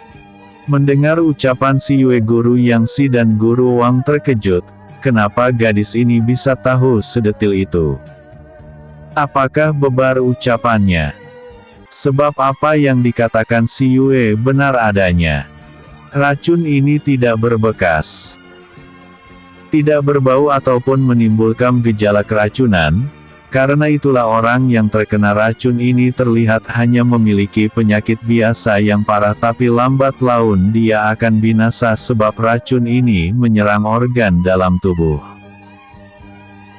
Speaker 1: Mendengar ucapan si Yue guru Yangxi dan guru Wang terkejut, kenapa gadis ini bisa tahu sedetil itu? Apakah bebar ucapannya? Sebab apa yang dikatakan si Yue benar adanya. Racun ini tidak berbekas. Tidak berbau ataupun menimbulkan gejala keracunan. Karena itulah orang yang terkena racun ini terlihat hanya memiliki penyakit biasa yang parah tapi lambat laun dia akan binasa sebab racun ini menyerang organ dalam tubuh.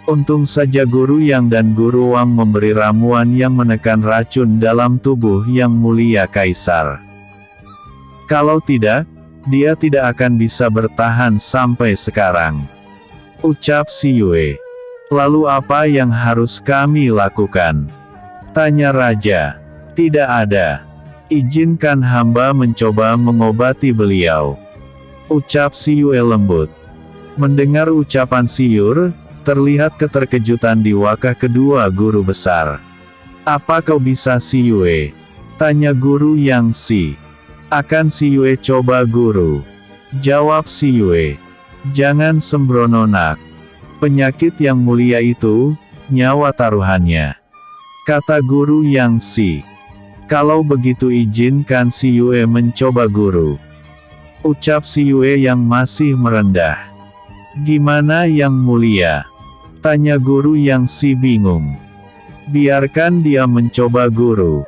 Speaker 1: Untung saja guru Yang dan guru Wang memberi ramuan yang menekan racun dalam tubuh yang mulia kaisar. Kalau tidak, dia tidak akan bisa bertahan sampai sekarang. Ucap si Yue. Lalu apa yang harus kami lakukan? Tanya raja. Tidak ada. Izinkan hamba mencoba mengobati beliau. Ucap si Yue lembut. Mendengar ucapan si Yue, terlihat keterkejutan di wajah kedua guru besar. Apa kau bisa si Yue? Tanya guru Yangxi. Akan si Yue coba guru. Jawab si Yue. Jangan sembrono nak. Penyakit yang mulia itu, nyawa taruhannya. Kata guru Yangxi. Kalau begitu izinkan si Yue mencoba guru. Ucap si Yue yang masih merendah. Gimana yang mulia? Tanya guru Yangxi bingung. Biarkan dia mencoba guru.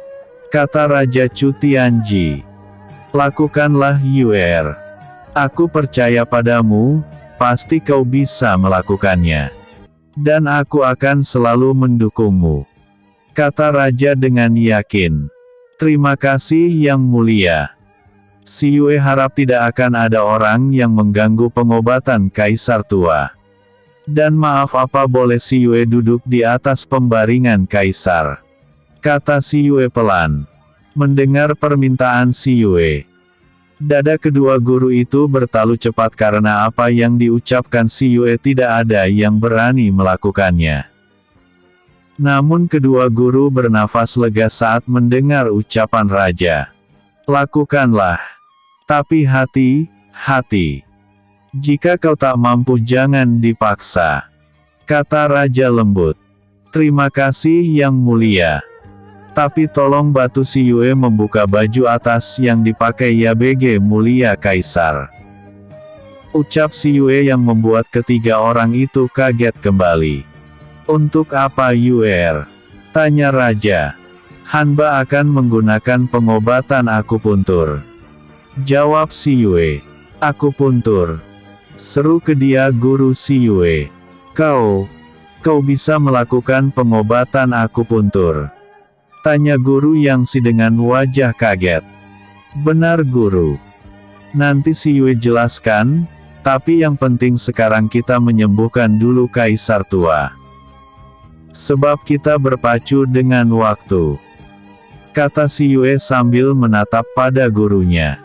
Speaker 1: Kata Raja Chu Tianji. Lakukanlah Yuer. Aku percaya padamu. Pasti kau bisa melakukannya. Dan aku akan selalu mendukungmu. kata raja dengan yakin. Terima kasih Yang Mulia. Si Yue harap tidak akan ada orang yang mengganggu pengobatan Kaisar tua. Dan maaf, apa boleh si Yue duduk di atas pembaringan Kaisar? Kata si Yue pelan. Mendengar permintaan si Yue, dada kedua guru itu bertalu cepat karena apa yang diucapkan si Yue tidak ada yang berani melakukannya. Namun kedua guru bernafas lega saat mendengar ucapan raja. Lakukanlah. Tapi hati-hati. Jika kau tak mampu jangan dipaksa. Kata raja lembut. Terima kasih Yang Mulia. Tapi tolong bantu si Yue membuka baju atas yang dipakai YBG Mulia Kaisar. Ucap si Yue yang membuat ketiga orang itu kaget kembali. Untuk apa Yue? Tanya raja. Hanba akan menggunakan pengobatan akupuntur. Jawab si Yue. Akupuntur. Seru ke dia guru si Yue. Kau bisa melakukan pengobatan akupuntur? Tanya guru yang si dengan wajah kaget. Benar guru. Nanti si Yue jelaskan, tapi yang penting sekarang kita menyembuhkan dulu Kaisar tua. Sebab kita berpacu dengan waktu. Kata si Yue sambil menatap pada gurunya.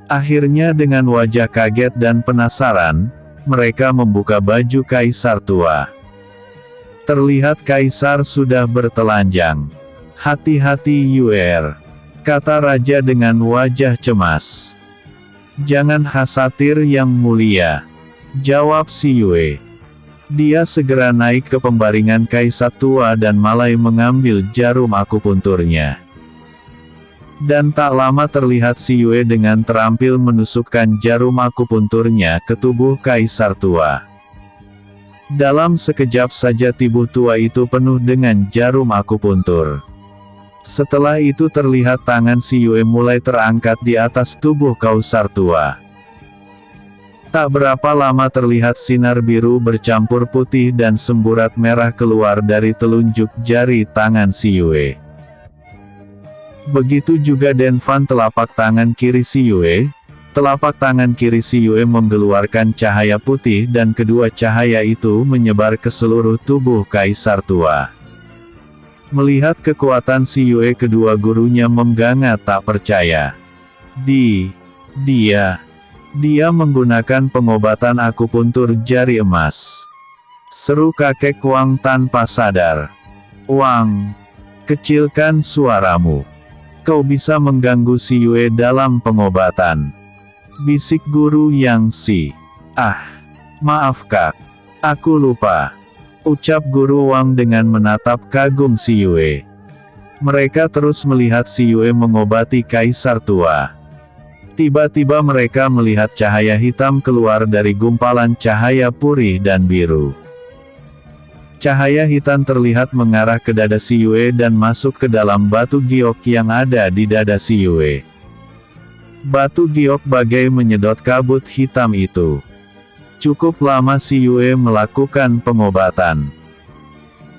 Speaker 1: Akhirnya dengan wajah kaget dan penasaran, mereka membuka baju Kaisar tua. Terlihat Kaisar sudah bertelanjang. Hati-hati Yue, kata raja dengan wajah cemas. Jangan khawatir Yang Mulia, jawab si Yue. Dia segera naik ke pembaringan Kaisar tua dan mulai mengambil jarum akupunturnya. Dan tak lama terlihat si Yue dengan terampil menusukkan jarum akupunturnya ke tubuh Kaisar tua. Dalam sekejap saja tubuh tua itu penuh dengan jarum akupuntur. Setelah itu terlihat tangan si Yue mulai terangkat di atas tubuh Kaisar tua. Tak berapa lama terlihat sinar biru bercampur putih dan semburat merah keluar dari telunjuk jari tangan si Yue. Begitu juga Denfan telapak tangan kiri si Yue. Telapak tangan kiri si Yue mengeluarkan cahaya putih dan kedua cahaya itu menyebar ke seluruh tubuh Kaisar tua. Melihat kekuatan si Yue, kedua gurunya mengganga tak percaya. Dia menggunakan pengobatan akupuntur jari emas. Seru kakek Wang tanpa sadar. Wang, kecilkan suaramu. Kau bisa mengganggu si Yue dalam pengobatan. Bisik guru Yang Si. Maaf kak. Aku lupa. Ucap guru Wang dengan menatap kagum si Yue. Mereka terus melihat si Yue mengobati Kaisar tua. Tiba-tiba mereka melihat cahaya hitam keluar dari gumpalan cahaya purih dan biru. Cahaya hitam terlihat mengarah ke dada si Yue dan masuk ke dalam batu giok yang ada di dada si Yue. Batu giok bagai menyedot kabut hitam itu. Cukup lama si Yue melakukan pengobatan.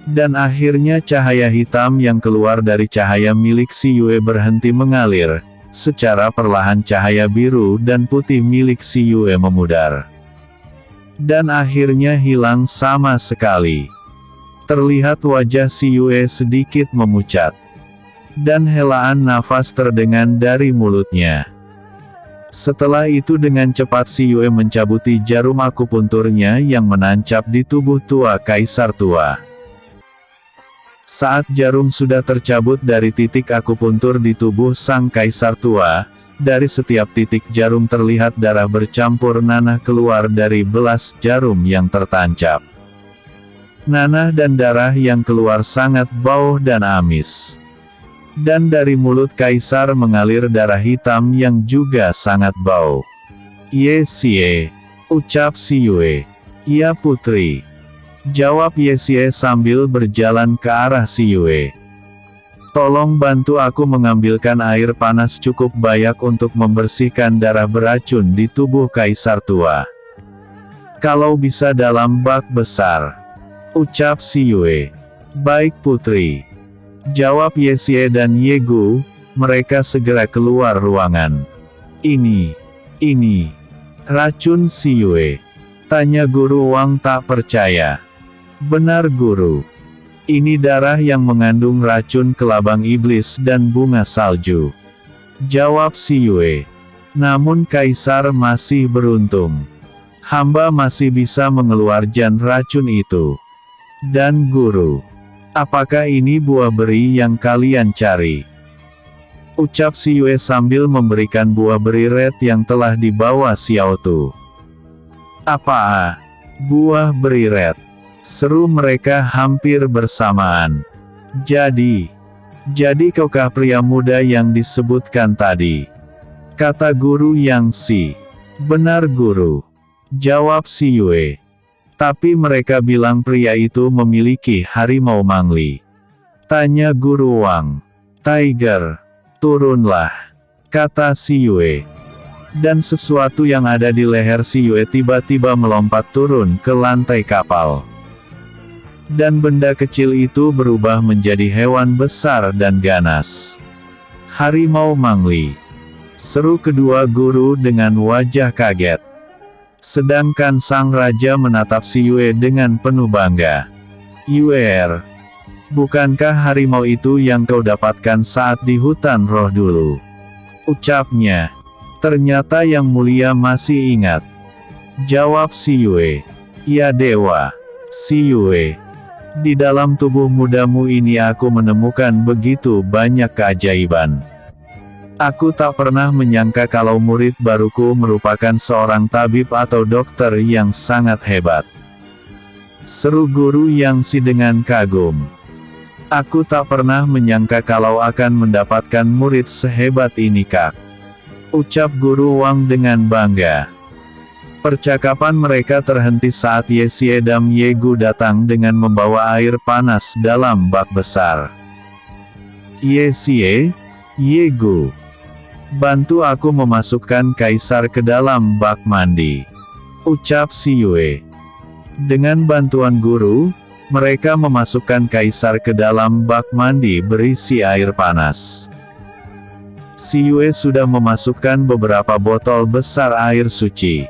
Speaker 1: Dan akhirnya cahaya hitam yang keluar dari cahaya milik si Yue berhenti mengalir. Secara perlahan cahaya biru dan putih milik si Yue memudar. Dan akhirnya hilang sama sekali. Terlihat wajah si Yue sedikit memucat. Dan helaan nafas terdengar dari mulutnya. Setelah itu dengan cepat si Yue mencabuti jarum akupunturnya yang menancap di tubuh tua Kaisar tua. Saat jarum sudah tercabut dari titik akupuntur di tubuh sang Kaisar tua, dari setiap titik jarum terlihat darah bercampur nanah keluar dari belas jarum yang tertancap. Nanah dan darah yang keluar sangat bau dan amis. Dan dari mulut Kaisar mengalir darah hitam yang juga sangat bau. Ye Xie, ucap si Yue. Ya putri. Jawab Ye Xie sambil berjalan ke arah si Yue. Tolong bantu aku mengambilkan air panas cukup banyak untuk membersihkan darah beracun di tubuh Kaisar tua. Kalau bisa dalam bak besar. Ucap si Yue. Baik putri. Jawab Ye dan Ye Gu, mereka segera keluar ruangan. Ini racun si Yue. Tanya Guru Wang tak percaya. Benar Guru. Ini darah yang mengandung racun kelabang iblis dan bunga salju. Jawab si Yue. Namun Kaisar masih beruntung. Hamba masih bisa mengeluarkan racun itu. Dan Guru, apakah ini buah beri yang kalian cari? Ucap si Yue sambil memberikan buah beri red yang telah dibawa Xiao Tu. Apa? Buah beri red? Seru mereka hampir bersamaan. Jadi kaukah pria muda yang disebutkan tadi? Kata Guru Yang Si. Benar Guru. Jawab si Yue. Tapi mereka bilang pria itu memiliki harimau mangli. Tanya Guru Wang. Tiger, turunlah. Kata si Yue. Dan sesuatu yang ada di leher si Yue tiba-tiba melompat turun ke lantai kapal. Dan benda kecil itu berubah menjadi hewan besar dan ganas. Harimau mangli. Seru kedua guru dengan wajah kaget. Sedangkan sang raja menatap si Yue dengan penuh bangga. Yue, bukankah harimau itu yang kau dapatkan saat di hutan roh dulu? Ucapnya. Ternyata Yang Mulia masih ingat. Jawab si Yue. Ya Dewa. Si Yue. Di dalam tubuh mudamu ini aku menemukan begitu banyak keajaiban. Aku tak pernah menyangka kalau murid baruku merupakan seorang tabib atau dokter yang sangat hebat. Seru Guru Yang Si dengan kagum. Aku tak pernah menyangka kalau akan mendapatkan murid sehebat ini Kak. Ucap Guru Wang dengan bangga. Percakapan mereka terhenti saat Ye dan Ye Gu datang dengan membawa air panas dalam bak besar. Ye, Ye Gu, bantu aku memasukkan Kaisar ke dalam bak mandi. Ucap si Yue. Dengan bantuan guru, mereka memasukkan Kaisar ke dalam bak mandi berisi air panas. Si Yue sudah memasukkan beberapa botol besar air suci.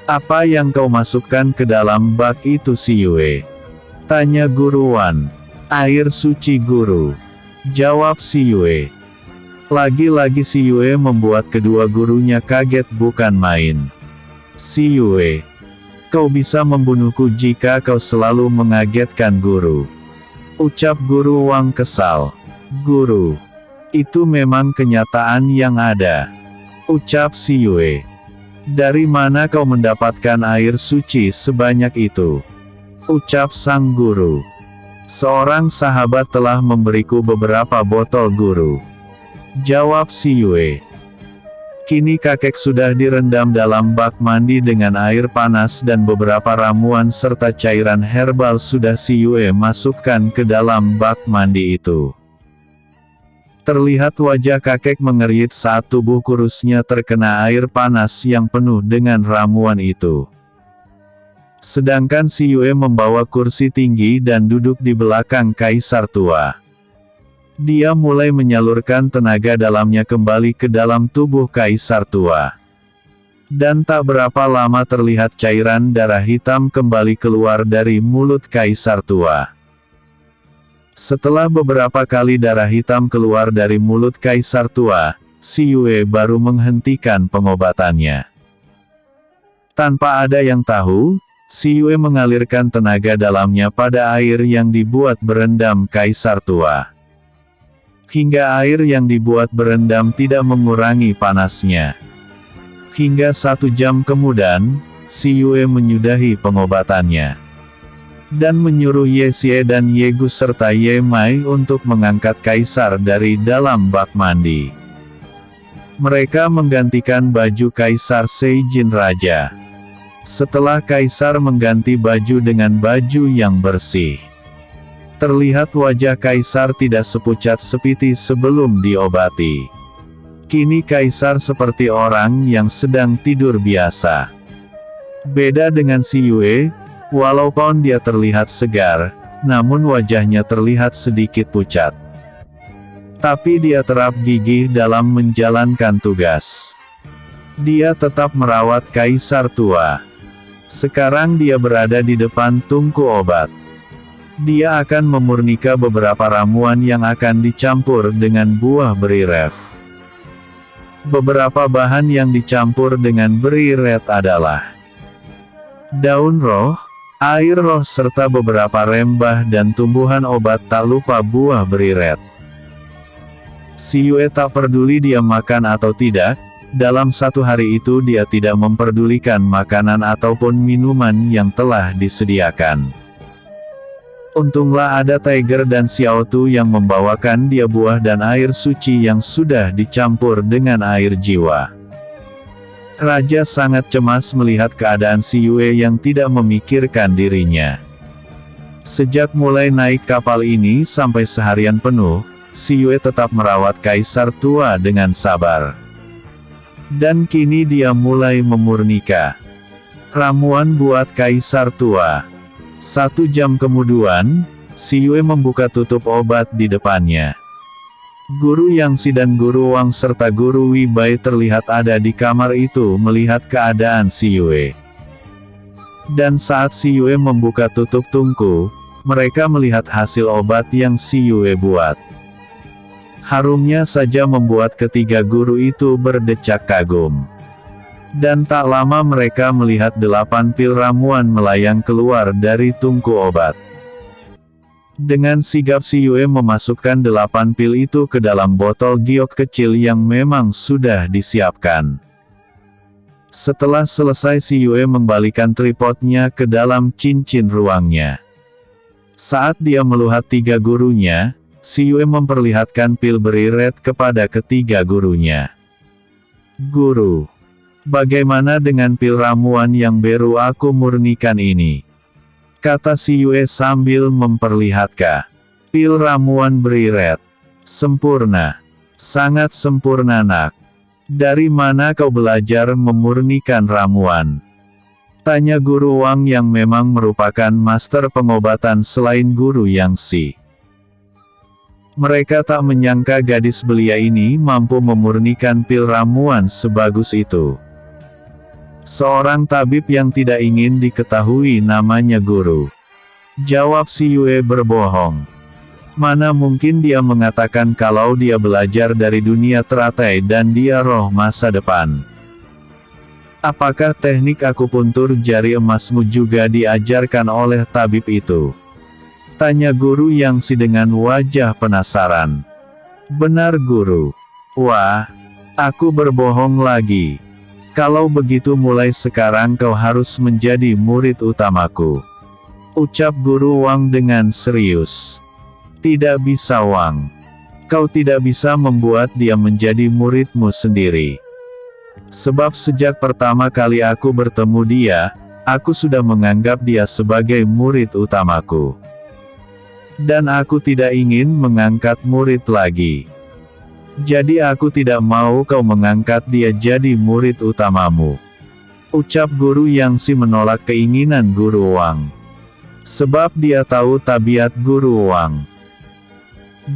Speaker 1: Apa yang kau masukkan ke dalam bak itu si Yue? Tanya Guru Wan. Air suci Guru. Jawab si Yue. Lagi-lagi si Yue membuat kedua gurunya kaget bukan main. Si Yue, kau bisa membunuhku jika kau selalu mengagetkan guru. Ucap Guru Wang kesal. Guru, itu memang kenyataan yang ada. Ucap si Yue. Dari mana kau mendapatkan air suci sebanyak itu? Ucap sang guru. Seorang sahabat telah memberiku beberapa botol Guru. Jawab si Yue. Kini kakek sudah direndam dalam bak mandi dengan air panas dan beberapa ramuan serta cairan herbal sudah si Yue masukkan ke dalam bak mandi itu. Terlihat wajah kakek mengerit saat tubuh kurusnya terkena air panas yang penuh dengan ramuan itu. Sedangkan si Yue membawa kursi tinggi dan duduk di belakang Kaisar tua. Dia mulai menyalurkan tenaga dalamnya kembali ke dalam tubuh Kaisar tua. Dan tak berapa lama terlihat cairan darah hitam kembali keluar dari mulut Kaisar tua. Setelah beberapa kali darah hitam keluar dari mulut Kaisar tua, si Yue baru menghentikan pengobatannya. Tanpa ada yang tahu, si Yue mengalirkan tenaga dalamnya pada air yang dibuat berendam Kaisar tua. Hingga air yang dibuat berendam tidak mengurangi panasnya. Hingga 1 jam kemudian, si Yue menyudahi pengobatannya. Dan menyuruh Ye dan Ye Gu serta Ye Mai untuk mengangkat Kaisar dari dalam bak mandi. Mereka menggantikan baju Kaisar Seijin Raja. Setelah Kaisar mengganti baju dengan baju yang bersih, terlihat wajah Kaisar tidak sepucat sepiti sebelum diobati. Kini Kaisar seperti orang yang sedang tidur biasa. Beda dengan si Yue, walaupun dia terlihat segar, namun wajahnya terlihat sedikit pucat. Tapi dia terap gigih dalam menjalankan tugas. Dia tetap merawat kaisar tua. Sekarang dia berada di depan tungku obat. Dia akan memurnika beberapa ramuan yang akan dicampur dengan buah beriref. Beberapa bahan yang dicampur dengan beriret adalah daun roh, air roh serta beberapa rembah dan tumbuhan obat, tak lupa buah beriret. Si Yue tak peduli dia makan atau tidak, dalam satu hari itu dia tidak memperdulikan makanan ataupun minuman yang telah disediakan. Untunglah ada Tiger dan Xiao Tu yang membawakan dia buah dan air suci yang sudah dicampur dengan air jiwa. Raja sangat cemas melihat keadaan si Yue yang tidak memikirkan dirinya. Sejak mulai naik kapal ini sampai seharian penuh, si Yue tetap merawat kaisar tua dengan sabar. Dan kini dia mulai memurnika ramuan buat kaisar tua. 1 jam kemudian, si Yue membuka tutup obat di depannya. Guru Yangxi dan Guru Wang serta Guru Wi Bai terlihat ada di kamar itu melihat keadaan si Yue. Dan saat si Yue membuka tutup tungku, mereka melihat hasil obat yang si Yue buat. Harumnya saja membuat ketiga guru itu berdecak kagum. Dan tak lama mereka melihat 8 pil ramuan melayang keluar dari tungku obat. Dengan sigap si Yue memasukkan 8 pil itu ke dalam botol giok kecil yang memang sudah disiapkan. Setelah selesai si Yue membalikan tripodnya ke dalam cincin ruangnya. Saat dia melihat 3 gurunya, si Yue memperlihatkan pil beriret kepada ketiga gurunya. Guru, bagaimana dengan pil ramuan yang baru aku murnikan ini? Kata si Yue sambil memperlihatkan. Pil ramuan beriret. Sempurna. Sangat sempurna nak. Dari mana kau belajar memurnikan ramuan? Tanya Guru Wang yang memang merupakan master pengobatan selain Guru Yangxi. Mereka tak menyangka gadis belia ini mampu memurnikan pil ramuan sebagus itu. Seorang tabib yang tidak ingin diketahui namanya guru. Jawab si Yue berbohong. Mana mungkin dia mengatakan kalau dia belajar dari dunia teratai dan dia roh masa depan. Apakah teknik akupuntur jari emasmu juga diajarkan oleh tabib itu? Tanya Guru Yangxi dengan wajah penasaran. Benar guru. Wah, aku berbohong lagi. Kalau begitu mulai sekarang kau harus menjadi murid utamaku. Ucap Guru Wang dengan serius. Tidak bisa Wang. Kau tidak bisa membuat dia menjadi muridmu sendiri. Sebab sejak pertama kali aku bertemu dia, aku sudah menganggap dia sebagai murid utamaku. Dan aku tidak ingin mengangkat murid lagi. Jadi aku tidak mau kau mengangkat dia jadi murid utamamu. Ucap Guru Yangxi menolak keinginan Guru Wang. Sebab dia tahu tabiat Guru Wang.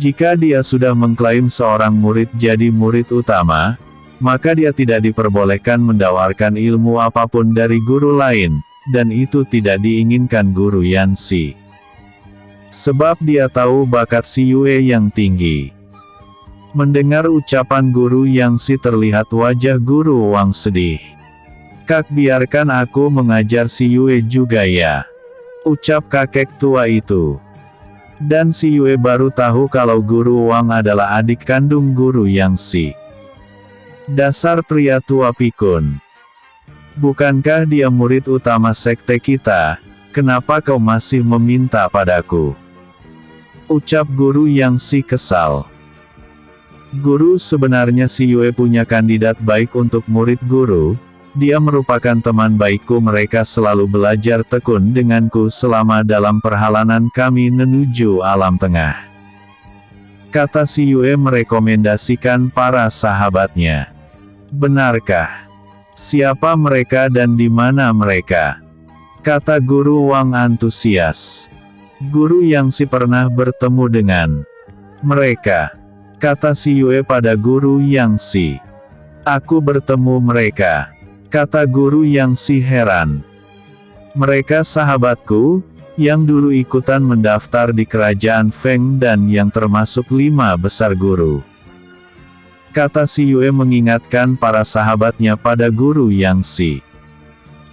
Speaker 1: Jika dia sudah mengklaim seorang murid jadi murid utama, maka dia tidak diperbolehkan mendawarkan ilmu apapun dari guru lain, dan itu tidak diinginkan Guru Yangxi. Sebab dia tahu bakat si Yue yang tinggi. Mendengar ucapan Guru Yangxi terlihat wajah Guru Wang sedih. Kak, biarkan aku mengajar si Yue juga ya. Ucap kakek tua itu. Dan si Yue baru tahu kalau Guru Wang adalah adik kandung Guru Yangxi. Dasar pria tua pikun. Bukankah dia murid utama sekte kita? Kenapa kau masih meminta padaku? Ucap Guru Yangxi kesal. Guru, sebenarnya si Yue punya kandidat baik untuk murid guru. Dia merupakan teman baikku, mereka selalu belajar tekun denganku selama dalam perjalanan kami menuju alam tengah. Kata si Yue merekomendasikan para sahabatnya. Benarkah? Siapa mereka dan di mana mereka? Kata Guru Wang antusias. Guru Yangxi pernah bertemu dengan mereka. kata si Yue pada guru Yang Si. Aku bertemu mereka, kata guru Yang Si heran. Mereka sahabatku, yang dulu ikutan mendaftar di kerajaan Feng dan yang termasuk 5 besar guru. Kata si Yue mengingatkan para sahabatnya pada guru Yang Si.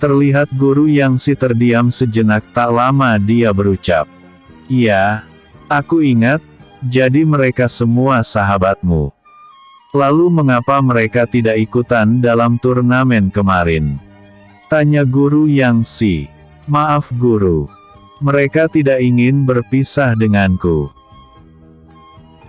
Speaker 1: Terlihat guru Yang Si terdiam sejenak, tak lama dia berucap. "Iya, aku ingat, jadi mereka semua sahabatmu. Lalu mengapa mereka tidak ikutan dalam turnamen kemarin?" Tanya guru Yang Si. "Maaf guru. Mereka tidak ingin berpisah denganku.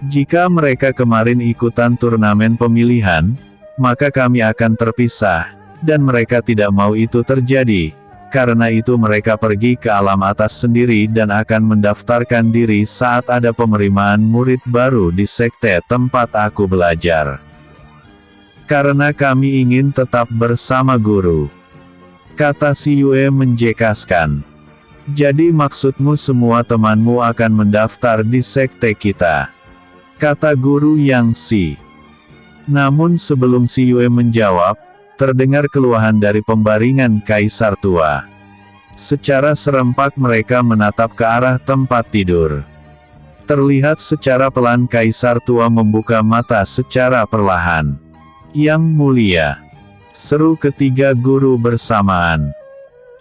Speaker 1: Jika mereka kemarin ikutan turnamen pemilihan, maka kami akan terpisah, dan mereka tidak mau itu terjadi. Karena itu mereka pergi ke alam atas sendiri dan akan mendaftarkan diri saat ada penerimaan murid baru di sekte tempat aku belajar. Karena kami ingin tetap bersama guru," kata si Yue menjekaskan. "Jadi maksudmu semua temanmu akan mendaftar di sekte kita?" kata guru Yang Si. Namun sebelum si Yue menjawab, terdengar keluhan dari pembaringan Kaisar Tua. Secara serempak mereka menatap ke arah tempat tidur. Terlihat secara pelan Kaisar Tua membuka mata secara perlahan. "Yang mulia," seru ketiga guru bersamaan.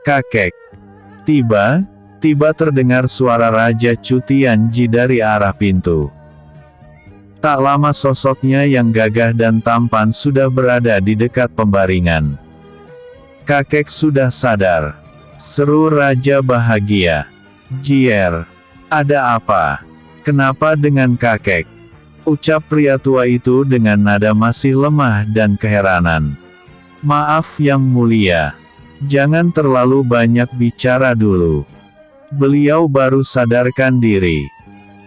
Speaker 1: "Kakek." Tiba-tiba terdengar suara Raja Chu Tianji dari arah pintu. Tak lama sosoknya yang gagah dan tampan sudah berada di dekat pembaringan. "Kakek sudah sadar," seru Raja bahagia. "Jier, ada apa? Kenapa dengan kakek?" ucap pria tua itu dengan nada masih lemah dan keheranan. "Maaf Yang Mulia. Jangan terlalu banyak bicara dulu. Beliau baru sadarkan diri,"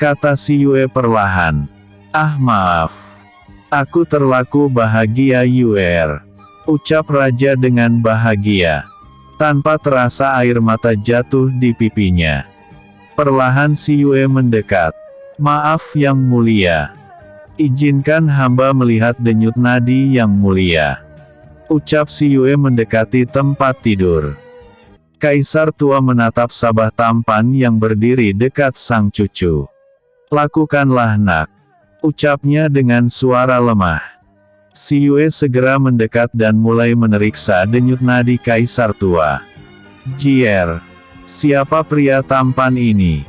Speaker 1: kata si Yue perlahan. "Ah maaf. Aku terlaku bahagia Yue," ucap Raja dengan bahagia. Tanpa terasa air mata jatuh di pipinya. Perlahan si Yue mendekat. "Maaf Yang Mulia. Izinkan hamba melihat denyut nadi Yang Mulia," ucap si Yue mendekati tempat tidur. Kaisar Tua menatap sabah tampan yang berdiri dekat sang cucu. "Lakukanlah nak," ucapnya dengan suara lemah. Si Yue segera mendekat dan mulai memeriksa denyut nadi Kaisar Tua. "Jier, siapa pria tampan ini?"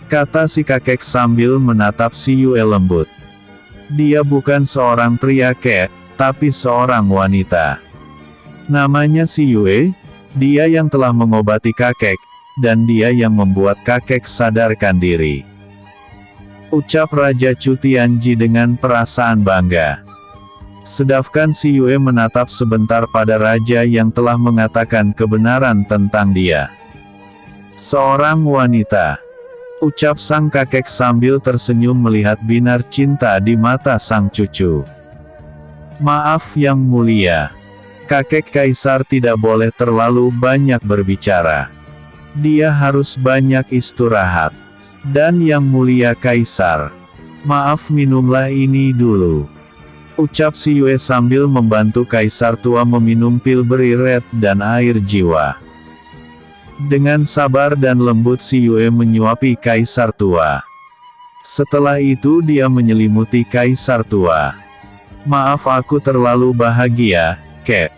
Speaker 1: kata si kakek sambil menatap si Yue lembut. "Dia bukan seorang pria kek, tapi seorang wanita. Namanya si Yue, dia yang telah mengobati kakek, dan dia yang membuat kakek sadarkan diri," ucap Raja Chu Tianji dengan perasaan bangga. Sedangkan si Yue menatap sebentar pada raja yang telah mengatakan kebenaran tentang dia. "Seorang wanita," ucap sang kakek sambil tersenyum melihat binar cinta di mata sang cucu. "Maaf Yang Mulia. Kakek Kaisar tidak boleh terlalu banyak berbicara. Dia harus banyak istirahat. Dan Yang Mulia Kaisar, maaf minumlah ini dulu," ucap si Yue sambil membantu Kaisar Tua meminum pil beri red dan air jiwa. Dengan sabar dan lembut si Yue menyuapi Kaisar Tua. Setelah itu dia menyelimuti Kaisar Tua. "Maaf aku terlalu bahagia, kek.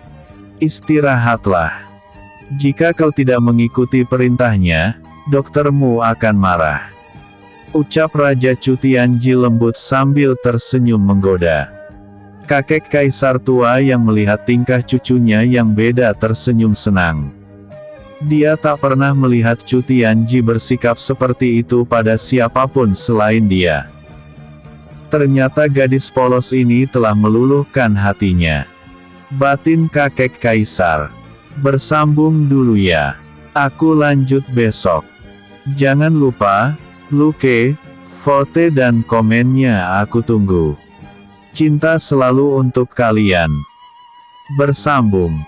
Speaker 1: Istirahatlah. Jika kau tidak mengikuti perintahnya, doktermu akan marah," ucap Raja Chu Tianji lembut sambil tersenyum menggoda. Kakek Kaisar Tua yang melihat tingkah cucunya yang beda tersenyum senang. Dia tak pernah melihat Chu Tianji bersikap seperti itu pada siapapun selain dia. Ternyata gadis polos ini telah meluluhkan hatinya. Batin kakek Kaisar. "Bersambung dulu ya. Aku lanjut besok. Jangan lupa, like, vote dan komennya aku tunggu. Cinta selalu untuk kalian." Bersambung.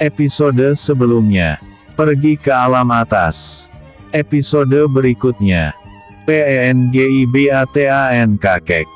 Speaker 1: Episode sebelumnya. Pergi ke alam atas. Episode berikutnya. PENGIBATAN kakek.